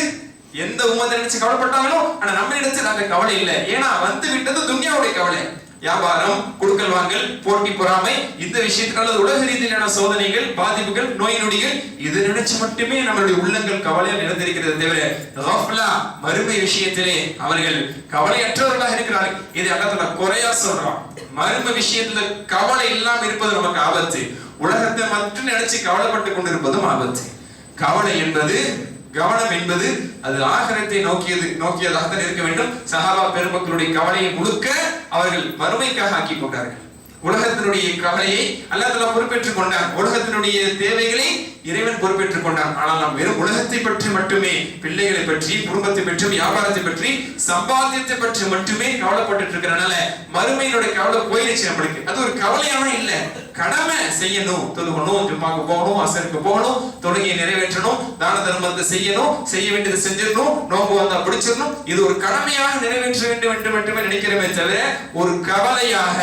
எந்த உம்மத்தை நினைச்சு கவலைப்பட்டாங்களோ, ஆனா நம்ம இடத்தில் அந்த கவலை இல்லை. ஏன்னா வந்து விட்டது துன்யாவுடைய கவலை. வியாபாரம், கொடுக்கல் வாங்கல், போட்டி பொறாமை, இந்த விஷயத்தினால உலக ரீதியிலான சோதனைகள், பாதிப்புகள், நோய் நொடிகள், இது நினைச்சு மட்டுமே நம்மளுடைய உள்ளங்கள் கவலையால் நிறைந்திருக்கிறது தவிர கஃப்லா மறுமை விஷயத்திலே அவர்கள் கவலையற்றவர்களாக இருக்கிறார்கள். இது அல்லாஹ் குறையா சொல்றான். மறுமை விஷயத்துல கவலை இல்லாம இருப்பது நமக்கு ஆபத்து. உலகத்தை மட்டும் நினைச்சு கவலைப்பட்டு கொண்டிருப்பதும் ஆபத்து. கவலை என்பது, கவனம் என்பது அது ஆகிரத்தை நோக்கியதாக தான் இருக்க வேண்டும். சஹாபா பெருமக்களுடைய கவலையை முழுக்க அவர்கள் மறுமைக்காக ஆக்கி கொண்டார்கள். உலகத்தினுடைய கவலையை அல்லாஹ் பொறுப்பேற்றுக் கொண்டான், உலகத்தினுடைய தேவைகளை இறைவன் பொறுப்பேற்றுக் கொண்டான். ஆனால் நாம் வெறும் உலகத்தை பற்றி மட்டுமே, பிள்ளைகளை பற்றி, குடும்பத்தை பற்றி, வியாபாரத்தை பற்றி, சம்பாத்தியத்தை பற்றி மட்டுமே கவலைப்பட்டு இருக்கிறனால மறுமையினுடைய கவலை போயிடுச்சு நம்மளுக்கு. அது ஒரு கவலையான இல்ல, கடமை செய்யணும், தொழுகணும், ஜும்மாக்கு போகணும், அசருக்கு போகணும், தொழுகையை நிறைவேற்றணும், தான தர்மத்தை செய்யணும், செய்ய வேண்டியது செஞ்சிடணும், நோம்பு வந்தா பிடிச்சிடணும், இது ஒரு கடமையாக நிறைவேற்ற வேண்டும் என்று மட்டுமே நினைக்கிறமே தவிர ஒரு கவலையாக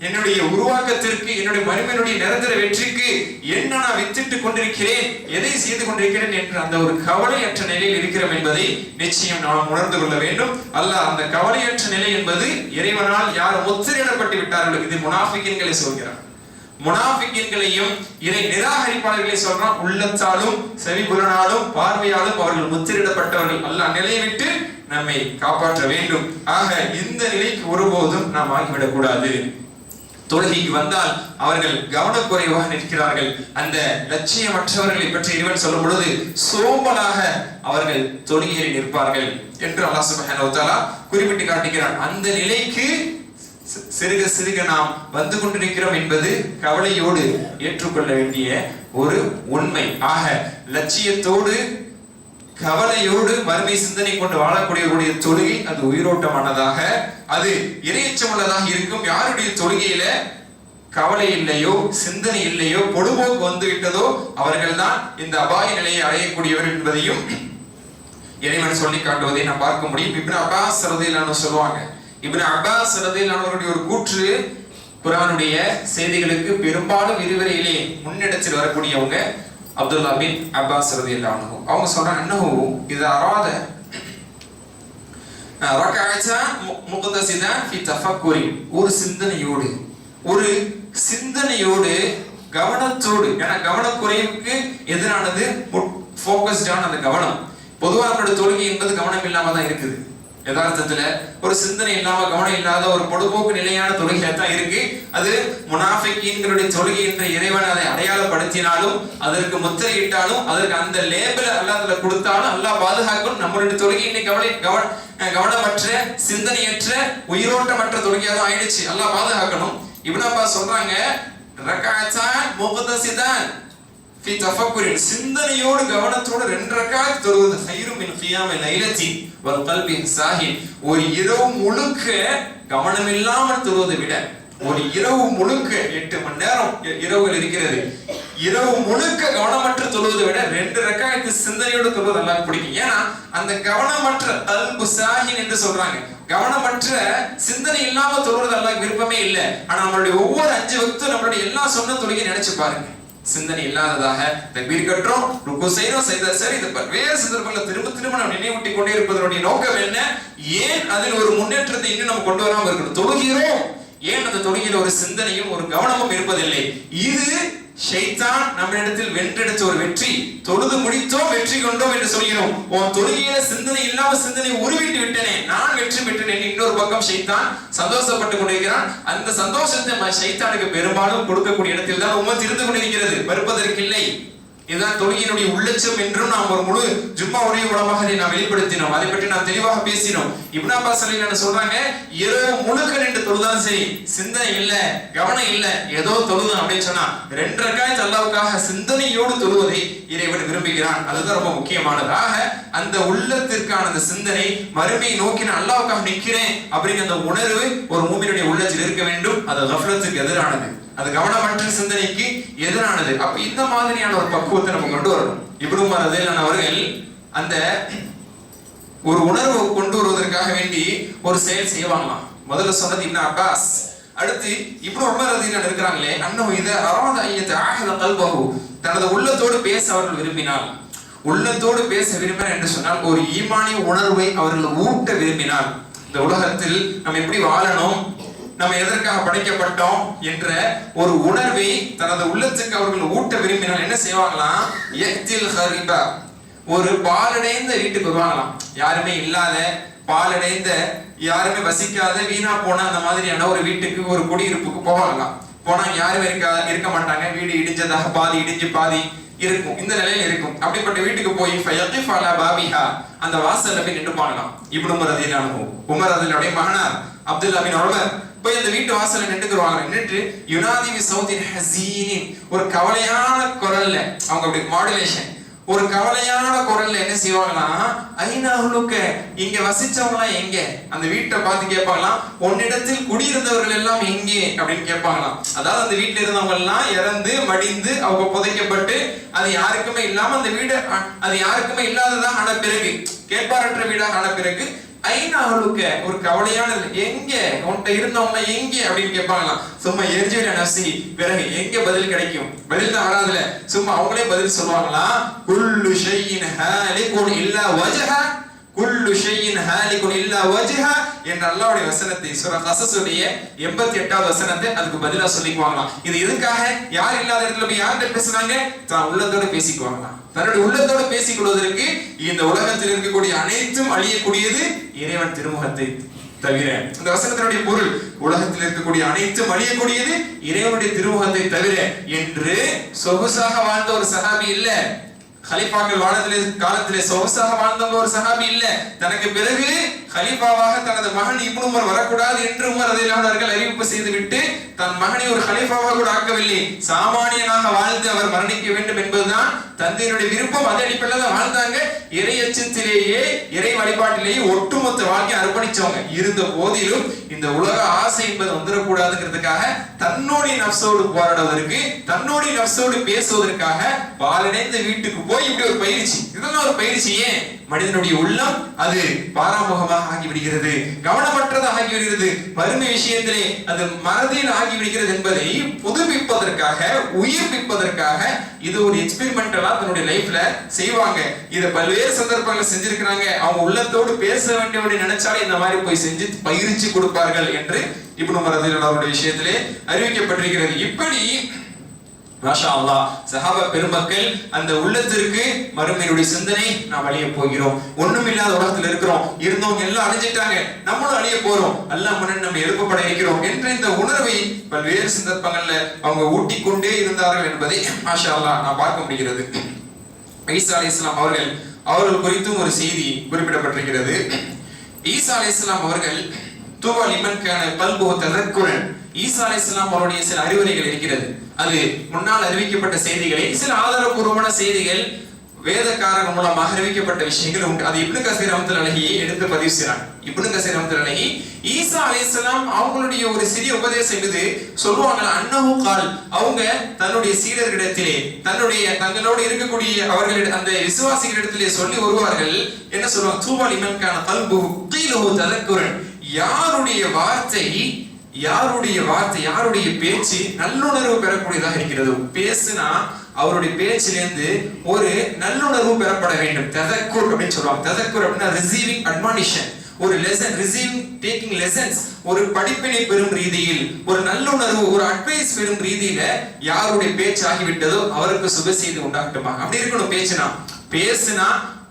என்னுடைய உருவாக்கத்திற்கு, என்னுடைய மறுமையினுடைய நிரந்தர வெற்றிக்கு என்ன நான் வித்திட்டு கொண்டிருக்கிறேன், எதை செய்து கொண்டிருக்கிறேன் என்ற அந்த ஒரு கவலையற்ற நிலையில் இருக்கிறோம் என்பதை நிச்சயம் நாம் உணர்ந்து கொள்ள வேண்டும். அல்லாஹ் அந்த கவலையற்ற நிலை என்பது இறைவனால் யார் முத்திரையிடப்பட்டு விட்டார்களோ, இது முனாஃபிகீன்களை சொல்கிறார். முனாஃபிகீன்களையும் இறை நிராகரிப்பாளர்களை சொல்றான். உள்ளத்தாலும் செவிபுலனாலும் பார்வையாலும் அவர்கள் முத்திரையிடப்பட்டவர்கள். அல்லாஹ் நிலையை விட்டு நம்மை காப்பாற்ற வேண்டும். ஆக இந்த நிலைக்கு ஒருபோதும் நாம் ஆகிவிடக் கூடாது. தொழுகைக்கு வந்தால் அவர்கள் கவனக்குறைவாக நிற்கிறார்கள். அந்த லட்சியமற்றவர்களை பற்றி இறைவன் சொல்லும் பொழுது சோம்பலாக அவர்கள் தொழுகையில் நிற்பார்கள் என்று அல்லாஹ் சுப்ஹானஹு வ தஆலா குறிப்பிட்டு காட்டுகிறான். அந்த நிலைக்கு சிறுக சிறுக நாம் வந்து கொண்டிருக்கிறோம் என்பது கவலையோடு ஏற்றுக்கொள்ள வேண்டிய ஒரு உண்மை. ஆக லட்சியத்தோடு கவலையோடு மறுமை சிந்தனை கொண்டு வாழக்கூடியவருடைய தொழுகை அது உயிரோட்டமானதாக, அது இறையச்சமுள்ளதாக இருக்கும். யாருடைய தொழுகையில கவலை இல்லையோ, சிந்தனை இல்லையோ, பொழுதுபோக்கு வந்து விட்டதோ அவர்கள் தான் இந்த அபாய நிலையை அடையக்கூடியவர் என்பதையும் இறைவன் சொல்லி காட்டுவதை நாம் பார்க்க முடியும். இப்னு அப்பாஸ் ரலியல்லாஹு அன்ஹு சொல்லுவாங்க. இப்னு அப்பாஸ் ரலியல்லாஹு அன்ஹுடைய ஒரு கூற்று குர்ஆனுடைய செய்திகளுக்கு பெரும்பாலும் விரிவுரையிலே முன்னெடுத்து வரக்கூடியவங்க அப்துல்லா பின் அப்பாஸ் ரலியல்லாஹு அன்ஹு. அவங்க சொல்றாங்க, அன்னஹு இதா அராத ரகஅதான் முக்தஸிதான் ஃபி தஃபக்குரி, ஒரு சிந்தனையோடு கவனத்தோடு, ஏன்னா கவனக்குறைவுக்கு எதிரானது ஃபோக்கஸ்டான அந்த கவனம். பொதுவாக நம்மளுடைய தொழுகை என்பது கவனம் இல்லாம தான் இருக்குது. யதார்த்தத்துல ஒரு சிந்தனை இல்லாம, கவனம் இல்லாத ஒரு பொடுபோக்கு நிலையான தொழுகை தான் இருக்கு. அது முனாஃபிகீன்களுடைய தொழுகை என்ற இறைவன் அதை அடையாளப்படுத்தினாலும், அதற்கு முத்திரையிட்டாலும், அதற்கு அந்த லேபிள் அல்லாஹ் கொடுத்தாலும் அல்லாஹ் பாதுகாக்கும். நம்மளுடைய தொழுகை இன்னைக்கு கவனமற்ற, சிந்தனையற்ற, உயிரோட்டமற்ற தொழுகையாக தான் ஆயிடுச்சு. அல்லாஹ் பாதுகாக்கணும். இப்னு அப்பாஸ் சொல்றாங்க, ரகஅதான் முக்தஸிதான் ஃபி தஃபக்குரி, சிந்தனையோடு கவனத்தோடு 2 ரக்அத் தொழுவது கைரு மின் கியாமில் லைலத்தி வல் கல்பி சாஹில், ஒரு இரவு முழுக்க கவனம் இல்லாமல் தொழுவதை விட, ஒரு இரவு முழுக்க 8 மணி நேரம் இரவுகள் இருக்கிறது, இரவு முழுக்க கவனமற்ற தொழுவதை விட 2 ரக்அத் சிந்தனையோடு தொழுவது அல்லாஹ்வுக்கு பிடிக்கும். ஏன்னா அந்த கவனமற்ற கல்பு சாஹின் என்று சொல்றாங்க. கவனமற்ற சிந்தனை இல்லாம தொழுவது அல்லாஹ்வுக்கு விருப்பமே இல்லை. ஆனா நம்மளுடைய ஒவ்வொரு 5 வக்து நம்மளுடைய எல்லா சொன்ன தொழுகை நினைச்சு பாருங்க, சிந்தனை இல்லாததாக தக்பீர் கற்றோம், ருக்கு செய்றோம், சரி, இந்த பல்வேறு சந்தர்ப்பங்களை திரும்ப நம்ம நினைவூட்டி கொண்டே இருப்பதனுடைய நோக்கம் என்ன? ஏன் அதில் ஒரு முன்னேற்றத்தை இன்னும் நம்ம கொண்டு வராமல் இருக்கணும்? தொழுகிறோம், ஏன் அந்த தொழுகையில் ஒரு சிந்தனையும் ஒரு கவனமும் இருப்பதில்லை? இது ஷைத்தான் நம்மிடத்தில் வென்றெடுத்த ஒரு வெற்றி. தொழுது முடித்தோம், வெற்றி கொண்டோம் என்று சொல்கிறோம். உன் தொழுகையில சிந்தனை இல்லாம சிந்தனை உருவிட்டு விட்டனே, நான் வெற்றி பெற்றேன். இன்னொரு பக்கம் ஷைத்தான் சந்தோஷப்பட்டு கொண்டிருக்கிறான். அந்த சந்தோஷத்தை ஷைத்தானுக்கு பெரும்பாலும் கொடுக்கக்கூடிய இடத்தில் தான் உம்மத் இருந்து கொண்டிருக்கிறது, மறுப்பதற்கில்லை. இதுதான் தொழுகையினுடைய உள்ளட்சம் என்றும் நாம் ஒரு முழு ஜும்மா உரை மூலமாக அதை நாம் வெளிப்படுத்தினோம். அதை பற்றி நாம் தெளிவாக பேசினோம். இப்னு அப்பாஸ் ரலியல்லாஹு சொல்றாங்க, இரவு முழுக்க நின்று தொழுதான் சரி, சிந்தனை இல்ல, கவனம் இல்ல, ஏதோ தொழுதான் அப்படின்னு சொன்னா 2 ரக்காயத் அல்லாஹ்வுக்காக சிந்தனையோடு தொழுவதை இறைவன் விரும்புகிறான். அதுதான் ரொம்ப முக்கியமானதாக. அந்த உள்ளத்திற்கான அந்த சிந்தனை, மறுமையை நோக்கி நான் அல்லாஹ்வுக்காக நிற்கிறேன் அப்படிங்கிற அந்த உணர்வு ஒரு மூமினுடைய உள்ளத்தில் இருக்க வேண்டும். அது கஃப்லத்துக்கு எதிரானது, அது கவனமற்ற சிந்தனைக்கு எதிரானது. அப்ப இந்த மாதிரியான ஒரு பக்குவத்தை நம்ம கொண்டு வரணும். இப்னு உமர் ரலியல்லாஹு அவர்கள் அந்த ஒரு உணர்வை கொண்டு வருவதற்காக வேண்டி ஒரு செயல் செய்வாங்களாம். முதல்ல சொன்னது இப்னு அப்பாஸ், அடுத்து இப்னு உமர் ரலியல்லாஹு இருக்கிறாங்களே, அன்னஹு இதா அராத அய்யத ஆஹத கல்பஹு, தனது உள்ளத்தோடு பேச அவர்கள் விரும்பினால், உள்ளத்தோடு பேச விரும்பினார் என்று சொன்னால் ஒரு ஈமானிய உணர்வை அவர்கள் ஊட்ட விரும்பினால், இந்த உலகத்தில் நம்ம எப்படி வாழணும், நம்ம எதற்காக படைக்கப்பட்டோம் என்ற ஒரு உணர்வை தனது உள்ளத்துக்கு அவர்கள் ஊட்ட விரும்பினால் என்ன செய்வாங்களாம், யக்தில் ஹரிபா, ஒரு பாலடைந்த வீட்டுக்கு வருவாங்களாம். யாருமே இல்லாத, பாலடைந்த, யாருமே வசிக்காத, வீணா போன அந்த மாதிரியான ஒரு வீட்டுக்கு, ஒரு குடியிருப்புக்கு போவாங்களாம். போனா யாருமே இருக்க மாட்டாங்க. வீடு இடிஞ்சதாக பாதி இடிஞ்சு பாதி இருக்கும், இந்த நிலையில இருக்கும். அப்படிப்பட்ட வீட்டுக்கு போய் ஃபயகிஃப் அலா பாபிஹா, அந்த வாசல்ல போய் நின்றுப்பாங்களாம். இப்னு உமர் ரலியல்லாஹு, உமர் ரலியல்லாஹுடைய மகனார் அப்துல்லா பின் உமர் போய் அந்த வீட்டு வாசல்ல நின்றுக்குவாங்க. நின்றுட்டு யுனாதி பி சௌத்தின் ஹஸீனின், ஒரு கவலையான குரல்ல, அவங்க அப்படி மாடுலேஷன், ஒரு கவலையான குரல்ல என்ன செய்வாங்கன்னா, ஐநாஹுலுக்க, இங்க வசிச்சவங்க எங்க, அந்த வீட்டை பார்த்து கேட்பாங்களாம், உன்னிடத்தில் குடியிருந்தவர்கள் எல்லாம் எங்கே அப்படின்னு கேட்பாங்களாம். அதாவது அந்த வீட்டுல இருந்தவங்க எல்லாம் இறந்து மடிந்து அவங்க புதைக்கப்பட்டு அது யாருக்குமே இல்லாம, அந்த வீடு அது யாருக்குமே இல்லாததாக ஆன பிறகு, கேட்பாரற்ற வீடாக ஆன பிறகு, ஐநாஹுலுக்க, ஒரு கவலையான, எங்க உன்கிட்ட இருந்தவங்க எங்கே அப்படின்னு கேட்பாங்களாம். சும்மா எரிஞ்சுவிட நசி, பிறகு எங்க பதில் கிடைக்கும், பதில் தான் வராதுல, சும்மா அவங்களே பதில் சொல்லுவாங்களா, குல்லு ஷைஇன் ஹாலிகுன் இல்லா வஜஹா, குல்லு ஷைஇன் ஹாலிகுன் இல்லா வஜஹா என்ற அல்லாஹ்வுடைய வசனத்தை சூரா கஸஸுடைய 88வது வசனத்தை அதுக்கு பதிலா சொல்லிக்குவாங்களாம். இது எதுக்காக, யார் இல்லாத இடத்துல போய் யார்கிட்ட பேசுறாங்க, தான் உள்ளத்தோட பேசிக்குவாங்களாம். தன்னுடைய உள்ளத்தோட பேசிக் கொள்வதற்கு இந்த உலகத்தில் இருக்கக்கூடிய அனைத்தும் அழியக்கூடியது இறைவன் திருமுகத்தை தவிர. இந்த வசனத்தினுடைய பொருள், உலகத்தில் இருக்கக்கூடிய அனைத்தும் அழியக்கூடியது இறைவனுடைய திருமுகத்தை தவிர என்று சொகுசாக வாழ்ந்த ஒரு சஹாபி இல்ல, கலீஃபாக்கள் காலத்திலே சொகுசாக வாழ்ந்தவங்க ஒரு சஹாபி இல்ல. தனக்கு பிறகு கலீஃபாவாக தனது மகன் இப்னு உமர் வரக்கூடாது என்று உமர் ரலியல்லாஹு அவர்கள் அறிவிப்பு செய்துவிட்டு தன் மகனை ஒரு கலீஃபாவாக கூட ஆக்கவில்லை. சாமானியனாக வாழ்ந்து அவர் மரணிக்க வேண்டும் என்பதுதான் தந்தையினுடைய விருப்பம். அதே அடிப்படையில் தான் வாழ்ந்தாங்க. இறை அச்சத்திலேயே, இறை வழிபாட்டிலேயே ஒட்டுமொத்த வாழ்க்கை அர்ப்பணிச்சவங்க. இருந்த போதிலும் இந்த உலக ஆசை என்பது வந்துடக்கூடாதுங்கிறதுக்காக தன்னோடைய நப்சோடு போராடுவதற்கு, தன்னோடைய நப்சோடு பேசுவதற்காக பாலடைந்த வீட்டுக்கு போய் இப்படி ஒரு பயிற்சி. இதெல்லாம் ஒரு பயிற்சி. ஏன்? மனிதனுடைய உள்ளம் அது பாராமுகமாக ஆகிவிடுகிறது, கவனமற்றதாக ஆகிவிடுகிறது, மறுமை விஷயத்திலே அது மறதியில் ஆகிவிடுகிறது என்பதை புதுப்பிப்பதற்காக, உயிர்ப்பிப்பதற்காக இது ஒரு எக்ஸ்பெரிமெண்டலா தன்னுடைய லைஃப்ல செய்வாங்க. இதை பல்வேறு சந்தர்ப்பங்கள் செஞ்சிருக்கிறாங்க. அவங்க உள்ளத்தோடு பேச வேண்டிய நினைச்சாலே இந்த மாதிரி போய் செஞ்சு பயிற்சி கொடுப்பார்கள் என்று இப்னு உமர் ரலியல்லாஹு அவருடைய விஷயத்திலே அறிவிக்கப்பட்டிருக்கிறது. இப்படி மாஷா அல்லாஹ் சஹாபா பெருமக்கள் அந்த உள்ளத்திற்கு மறுமையுடைய சிந்தனை, நாம் அழிய போகிறோம், ஒண்ணும் இல்லாத உலகத்தில் இருக்கிறோம், இருந்தவங்க எல்லாம் அழிஞ்சிட்டாங்க, நம்மளும் அழிய போறோம், அல்லாஹ் முன்னாடி நம்ம எழுப்பப்பட இருக்கிறோம் என்ற இந்த உணர்வை பல்வேறு சந்தர்ப்பங்கள்ல அவங்க ஊட்டிக்கொண்டே இருந்தார்கள் என்பதை மாஷா அல்லாஹ் நான் பார்க்க முடிகிறது. ஈசா அலைஹிஸ்ஸலாம் அவர்கள் குறித்தும் ஒரு செய்தி குறிப்பிடப்பட்டிருக்கிறது. ஈசா அலைஹிஸ்ஸலாம் அவர்கள் தூவா லிமன் கான கல்புஹு ததக்குரன், ஈசா அலைஹிஸ்ஸலாம் அவருடைய சில அறிவுரைகள் இருக்கிறது. அது முன்னால் அறிவிக்கப்பட்ட செய்திகளை, சில ஆதாரபூர்வமான செய்திகள் வேதக்காரர் மூலமாக அறிவிக்கப்பட்ட விஷயங்கள் உண்டு. அது இப்னு கஸீர் ரஹ்மத்துல்லாஹி எடுத்து பதிவு செய்றாங்க. இப்னு கஸீர் ரஹ்மத்துல்லாஹி ஈசா அலைஹிஸ்ஸலாம் அவங்களுடைய ஒரு சிறிய உபதேசம் இது சொல்லுவாங்க. அன்னஹு கால், அவங்க தன்னுடைய சீடர்களிடத்திலே, தங்களோடு இருக்கக்கூடிய அவர்களிடம், அந்த விசுவாசிகளிடத்திலே சொல்லி வருவார்கள். என்ன சொல்லுவாங்க? தூவா லிமன் கான கல்புஹு கீலுஹு ததக்குரன், யாருடைய வார்த்தை, யாருடைய பேச்சு நல்லுணர்வு பெறக்கூடியதாக இருக்கிறது. பேசுனா அவருடைய பேச்சிலிருந்து ஒரு நல்லுணர்வு பெறப்பட வேண்டும். ததக்குர் அப்படின்னு சொல்லுவாங்க. ததக்குர் அப்படின்னா ரிசீவிங் அட்மானிஷன், ஒரு லெசன், ரிசீவிங் டேக்கிங் லெசன்ஸ், ஒரு படிப்பினை பெறும் ரீதியில், ஒரு நல்லுணர்வு, ஒரு அட்வைஸ் பெறும் ரீதியில யாருடைய பேச்சு ஆகிவிட்டதோ அவருக்கு சுப செய்தி உண்டாகட்டுமா. அப்படி இருக்கணும் பேச்சுனா. பேசுனா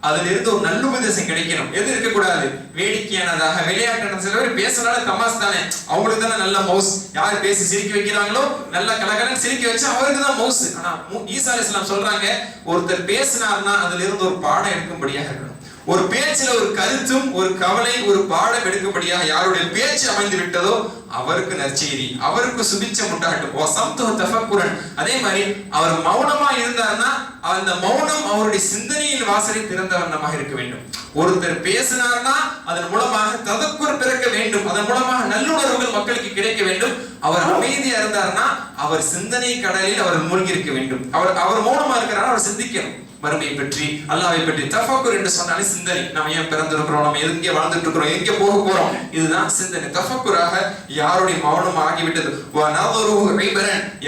அதுல இருந்து ஒரு நல்ல உபதேசம் கிடைக்கணும். எது இருக்கக்கூடாது? வேடிக்கையானதாக, விளையாட்டு. சில பேர் பேசுறதுனால தமாஸ் தானே, அவங்களுக்கு தானே நல்ல மவுஸ். யார் பேசி சிரிக்க வைக்கிறாங்களோ, நல்ல கலகலன்னு சிரிக்க வச்சா அவருக்கு தான் மவுஸ். ஆனா ஈசா அலைஹிஸ்ஸலாம் சொல்றாங்க, ஒருத்தர் பேசினார்னா அதுல இருந்து ஒரு பாடம் எடுக்கும்படியாக இருக்கணும். ஒரு பேச்சுல ஒரு கருத்தும் ஒரு கவலை ஒரு பாடம் எடுக்கும்படியாக யாருடைய பேச்சு அமைந்து விட்டதோ அவருக்கு நற்செய்தி, அவருக்கு சுபிச்சம் உண்டாகட்டும். அதே மாதிரி அவர் மௌனமா இருந்தார்னா அந்த மௌனம் அவருடைய சிந்தனையின் வாசலை திறந்த வண்ணமாக இருக்க வேண்டும். ஒருத்தர் பேசினார்னா அதன் மூலமாக ததக்குர் பிறக்க வேண்டும், அதன் மூலமாக நல்லுணர்வுகள் மக்களுக்கு கிடைக்க வேண்டும். அவர் அமைதியா இருந்தார்னா அவர் சிந்தனை கடலில் அவர் மூழ்கி இருக்க வேண்டும். அவர் மௌனமா இருக்கிறார், அவர் சிந்திக்கணும். மறுமையை பற்றி, அல்லாஹ்வை பற்றி. தஃபக்குர் என்று சொன்னாலே சிந்தனை. நம்ம ஏன் பிறந்திருக்கிறோம், நம்ம எங்கே வாழ்ந்துட்டு இருக்கிறோம், எங்கே போக போறோம், இதுதான் சிந்தனை. தஃபக்குராக யாருடைய மௌனம் ஆகிவிட்டது.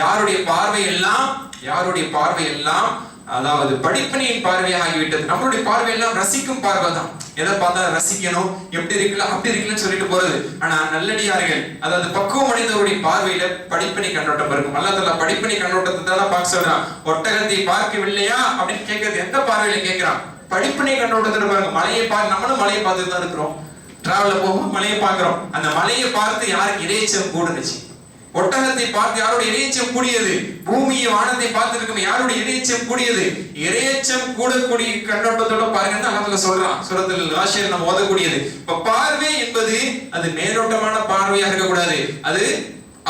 யாருடைய பார்வை எல்லாம் அதாவது படிப்பினையின் பார்வையாக ஆகிவிட்டது. நம்மளுடைய பார்வை எல்லாம் ரசிக்கும் பார்வை தான். எதை பார்த்தா ரசிக்கணும், எப்படி இருக்குல்ல அப்படி இருக்குன்னு சொல்லிட்டு போறது. ஆனா நல்லடியார்கள், அதாவது பக்குவம் அடைந்தவருடைய பார்வையில படிப்பினை கண்ணோட்டம் இருக்கும். அல்லாஹ் தஆலா படிப்பினை கண்ணோட்டத்தை தான் பார்க்க சொல்றான். ஒட்டகத்தை பார்க்கவில்லையா அப்படின்னு கேட்கறது எந்த பார்வையில கேட்கிறான்? படிப்பினை கண்ணோட்டத்துல பாருங்க. மலையை பார்த்து, நம்மளும் மலையை பார்த்துட்டு தான் இருக்கிறோம். டிராவல்ல போகும்போது மலையை பார்க்கிறோம். அந்த மலையை பார்த்து யாருக்கு இறைச்சம் கூடுனுச்சு? ஒட்டகத்தை பார்த்து யாருடைய இறைச்சம் கூடியது? பூமியை வானத்தை பார்த்திருக்கும் யாருடைய இறைச்சம் கூடியது? இறைச்சம் கூடக்கூடிய கண்ணோட்டத்தோட பாருங்க அல்லாஹ் சொல்றான் சூரத்துல் காஷியர் நம்ம ஓதக்கூடியது. இப்ப பார்வை என்பது அது மேலோட்டமான பார்வையாக இருக்கக்கூடாது,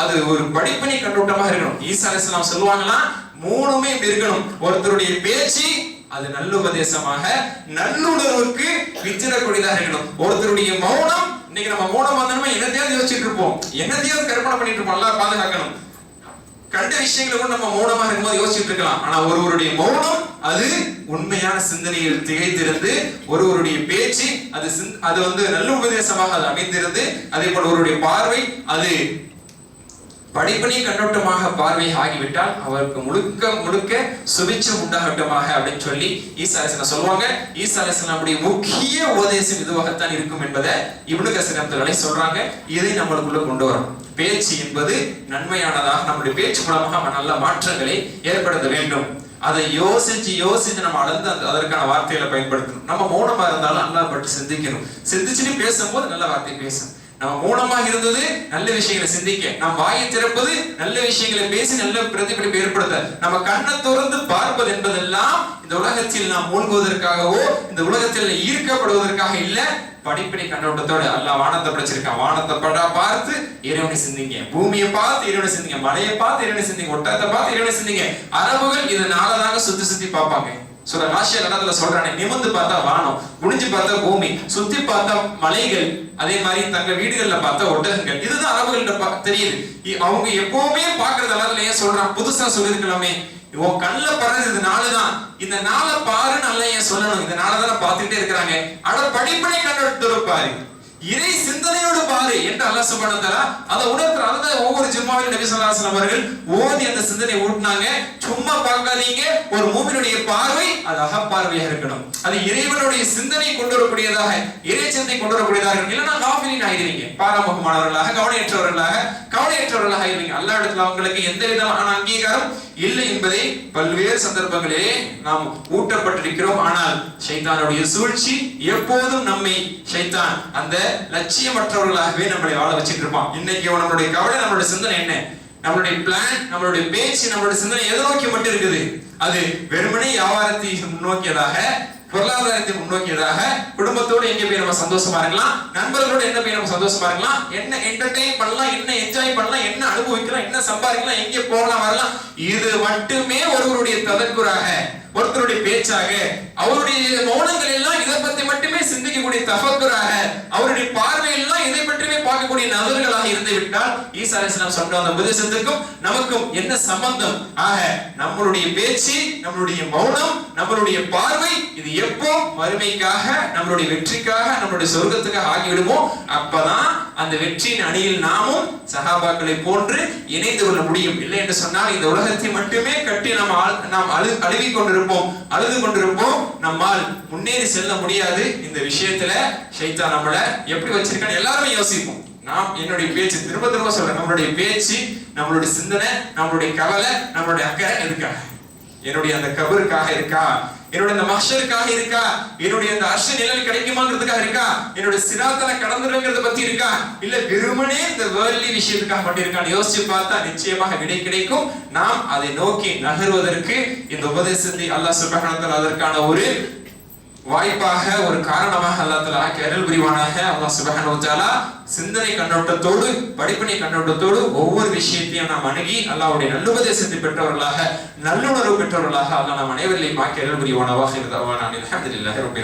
அது ஒரு படிப்பினை கண்ணோட்டமாக இருக்கணும். ஈசா அலைஹிஸ்ஸலாம் சொல்லுவாங்களா, மூணுமே இப்படி இருக்கணும். ஒருத்தருடைய பேச்சு அது நல்ல உபதேசமாக நல்லுணர்வுக்கு வித்திடக்கூடியதாக இருக்கணும். ஒருத்தருடைய மௌனம், இன்னைக்கு நம்ம மௌனம் வந்தோம்னா என்னத்தையாவது யோசிச்சுட்டு இருப்போம், என்னத்தையாவது கற்பனை பண்ணிட்டு இருப்போம். நல்லா பாதுகாக்கணும். கண்ட விஷயங்களை கூட நம்ம மௌனமாக இருக்கும்போது யோசிச்சுட்டு இருக்கலாம். ஆனா ஒருவருடைய மௌனம் அது உண்மையான சிந்தனையில் திகைத்திருந்து, ஒருவருடைய பேச்சு அது நல்ல உபதேசமாக அது அமைந்திருந்து, அதே போல ஒருவருடைய பார்வை அது படிப்பினை கண்ணோட்டமாக பார்வை ஆகிவிட்டால் அவருக்கு முழுக்க சுபிச்சம் உண்டாகட்டுமாக அப்படின்னு சொல்லி ஈசா அலைஹிஸ்ஸலாம் சொல்லுவாங்க. ஈசா அலைஹிஸ்ஸலாமுடைய முக்கிய உபதேசம் இதுவாகத்தான் இருக்கும் என்பதை இப்னு கஸீர் ரஹ்மத்துல்லாஹி சொல்றாங்க. இதை நம்மளுக்குள்ள கொண்டு வரும். பேச்சு என்பது நன்மையானதாக நம்முடைய பேச்சு மூலமாக நல்ல மாற்றங்களை ஏற்படுத்த வேண்டும். அதை யோசிச்சு நம்ம அளந்து அதற்கான வார்த்தைகளை பயன்படுத்தணும். நம்ம மௌனமா இருந்தாலும் அல்லாஹ் பற்றி சிந்திக்கணும். சிந்திச்சுட்டு பேசும்போது நல்ல வார்த்தை பேசணும். நம்ம மௌனமாக இருந்தது நல்ல விஷயங்களை சிந்திக்க, நம்ம வாயை திறப்பது நல்ல விஷயங்களை பேசி நல்ல பிரதிபலிப்பு ஏற்படுத்த, நம்ம கண்ணை திறந்து பார்ப்பது என்பதெல்லாம் இந்த உலகத்தில் நாம் மூழ்குவதற்காகவோ இந்த உலகத்தில் ஈர்க்கப்படுவதற்காக இல்ல. படிப்பினை கண்ணோட்டத்தோட அல்லாஹ் வானத்தை படைச்சிருக்கான். வானத்தை பார்த்து இறைவனை சிந்திங்க, பூமியை பார்த்து இறைவனை சிந்திங்க, மலையை பார்த்து இறைவனை சிந்திங்க, ஒட்டகத்தை பார்த்து இறைவனை சிந்திங்க. அரபுகள் இதனாலதாங்க சுத்தி பார்ப்பாங்க. சூரா காஷியர் இடத்துல சொல்றானே, நிமிர்ந்து பார்த்தா வானம், குனிஞ்சு பார்த்தா பூமி, சுத்தி பார்த்தா மலைகள், அதே மாதிரி தங்க வீடுகள்ல பார்த்தா ஒட்டகங்கள். இதுதான் அரபுகள்கிட்ட தெரியுது. அவங்க எப்பவுமே பாக்குறது எல்லாத்துல ஏன் சொல்றான்? புதுசா சொல்லிருக்கலாமே, உன் கண்ணுல படுறது இது நாளுதான், இந்த நாளை பாருன்னு அல்ல ஏன் சொல்லணும்? இந்த நாளைதான பார்த்துக்கிட்டே இருக்கிறாங்க. ஆனா படிப்படை கண்ணோட்டத்தோட பாரு, இறை சிந்தனையோடு பாரு என்று அல்லாஹ் சுப்ஹானஹு வ தஆலா அதை உணர்த்துறார். அதுதான் ஒவ்வொரு ஜும்மாவிலும் நபி ஸல்லல்லாஹு அலைஹி வஸல்லம் அவர்கள் ஓதி அந்த சிந்தனை ஊட்டினாங்க. சும்மா பார்க்காதீங்க, ஒரு மூமினுடைய பார்வை அது அகப்பார்வையாக இருக்கணும். அது இறைவனுடைய சிந்தனை கொண்டு வரக்கூடியதாக, இறை சிந்தனை கொண்டு வரக்கூடியதாக இருக்கணும். இல்லைன்னா காஃபிலின் ஆயிடுவீங்க, பாராமுகமானவர்களாக, கவலையற்றவர்களாக ஆயிடுவீங்க. அல்லாஹ் இடத்துல அவங்களுக்கு எந்த விதமான அங்கீகாரம் இல்லை என்பதை பல்வேறு சந்தர்ப்பங்களே நாம் ஊட்டப்பட்டிருக்கிறோம். ஆனால் ஷைத்தானுடைய சூழ்ச்சி எப்போதும் நம்மை ஷைத்தான் அந்த லட்சியமற்றவர்களாகவே நம்மளை வாழ வச்சிட்டு இருப்பான். இன்னைக்கு நம்மளுடைய கவலை, நம்மளுடைய சிந்தனை என்ன? நம்மளுடைய பிளான், நம்மளுடைய பேச்சு, நம்மளுடைய சிந்தனை எதை நோக்கி மட்டும் இருக்குது? அது வெறுமனே வியாபாரத்தை முன்னோக்கியதாக, பொருளாதாரத்தை முன்னோக்கியதாக, குடும்பத்தோடு எங்க போய் நம்ம சந்தோஷமா இருக்கலாம், நண்பர்களோடு என்ன போய் நம்ம சந்தோஷமா இருக்கலாம், என்ன என்டர்டெயின் பண்ணலாம், என்ன என்ஜாய் பண்ணலாம், என்ன அனுபவிக்கலாம், என்ன சம்பாதிக்கலாம், எங்கே போகலாம் வரலாம், இது மட்டுமே ஒருவருடைய ததக்குராக, ஒருத்தருடைய பேச்சாக, அவருடைய மௌனங்கள் எல்லாம் இதை பத்தி மட்டுமே சிந்திக்கக்கூடிய தஃபக்குராக, அவருடைய பார்வையெல்லாம் இதை பற்றியே பார்க்கக்கூடிய நபர்களாக இருந்து விட்டால் ஈசா அலைஹிஸ்ஸலாம் சொன்ன அந்த உபதேசத்துக்கும் நமக்கும் என்ன சம்பந்தம்? ஆக நம்மளுடைய பேச்சு, நம்மளுடைய மௌனம், நம்மளுடைய பார்வை இது எப்போ மறுமைக்காக, நம்மளுடைய வெற்றிக்காக, நம்மளுடைய சொர்க்கத்துக்காக ஆகிவிடுமோ அப்பதான் அந்த வெற்றியின் அணியில் நாமும் சஹாபாக்களை போன்று இணைந்து கொள்ள முடியும். இல்லை என்று சொன்னால் இந்த உலகத்தை மட்டுமே கட்டி நாம் அழுது கொண்டிருப்போம். நம்மால் முன்னேறி செல்ல முடியாது. இந்த விஷயத்துல ஷைத்தான் நம்மள எப்படி வச்சிருக்கான்னு எல்லாருமே யோசிப்போம். நாம் என்னுடைய பேச்சு திரும்ப சொல்றேன், நம்மளுடைய பேச்சு, நம்மளுடைய சிந்தனை, நம்மளுடைய கவலை, நம்மளுடைய அக்கறை எதுக்காக? என்னுடைய அந்த கபருக்காக இருக்கா? என்னுடைய இந்த மஹ்ஷருக்காக இருக்கா, என்னுடைய இந்த அர்ஷ நிழல் கிடைக்குமாங்கிறதுக்காக இருக்கா, என்னுடைய சிராத்தனை கடந்துருங்கிறத பத்தி இருக்கா, இல்ல வெறுமனே இந்த வேர்ல்ட்லி விஷயத்துக்காக பண்ணிருக்கான்னு யோசிச்சு பார்த்தா நிச்சயமாக விடை கிடைக்கும். நாம் அதை நோக்கி நகர்வதற்கு இந்த உபதேசத்தை அல்லாஹ் சுப்ஹானஹு வ தஆலா அதற்கான ஒரு வாய்ப்பாக, ஒரு காரணமாக அல்லாஹ் தஆலா அருள் புரிவானாக. அல்லாஹ் சுப்ஹானஹு வ தஆலா சிந்தனை கண்ணோட்டத்தோடு, படிப்பினை கண்ணோட்டத்தோடு ஒவ்வொரு விஷயத்தையும் நாம் அணுகி அல்லாஹ்வுடைய நல்லுபதேசத்தை பெற்றவர்களாக, நல்லுணர்வு பெற்றவர்களாக அல்லாஹ் நம் அனைவரையும் ஆக்கி அருள் புரிவானாக. அல்ஹம்துலில்லாஹி ரப்பில்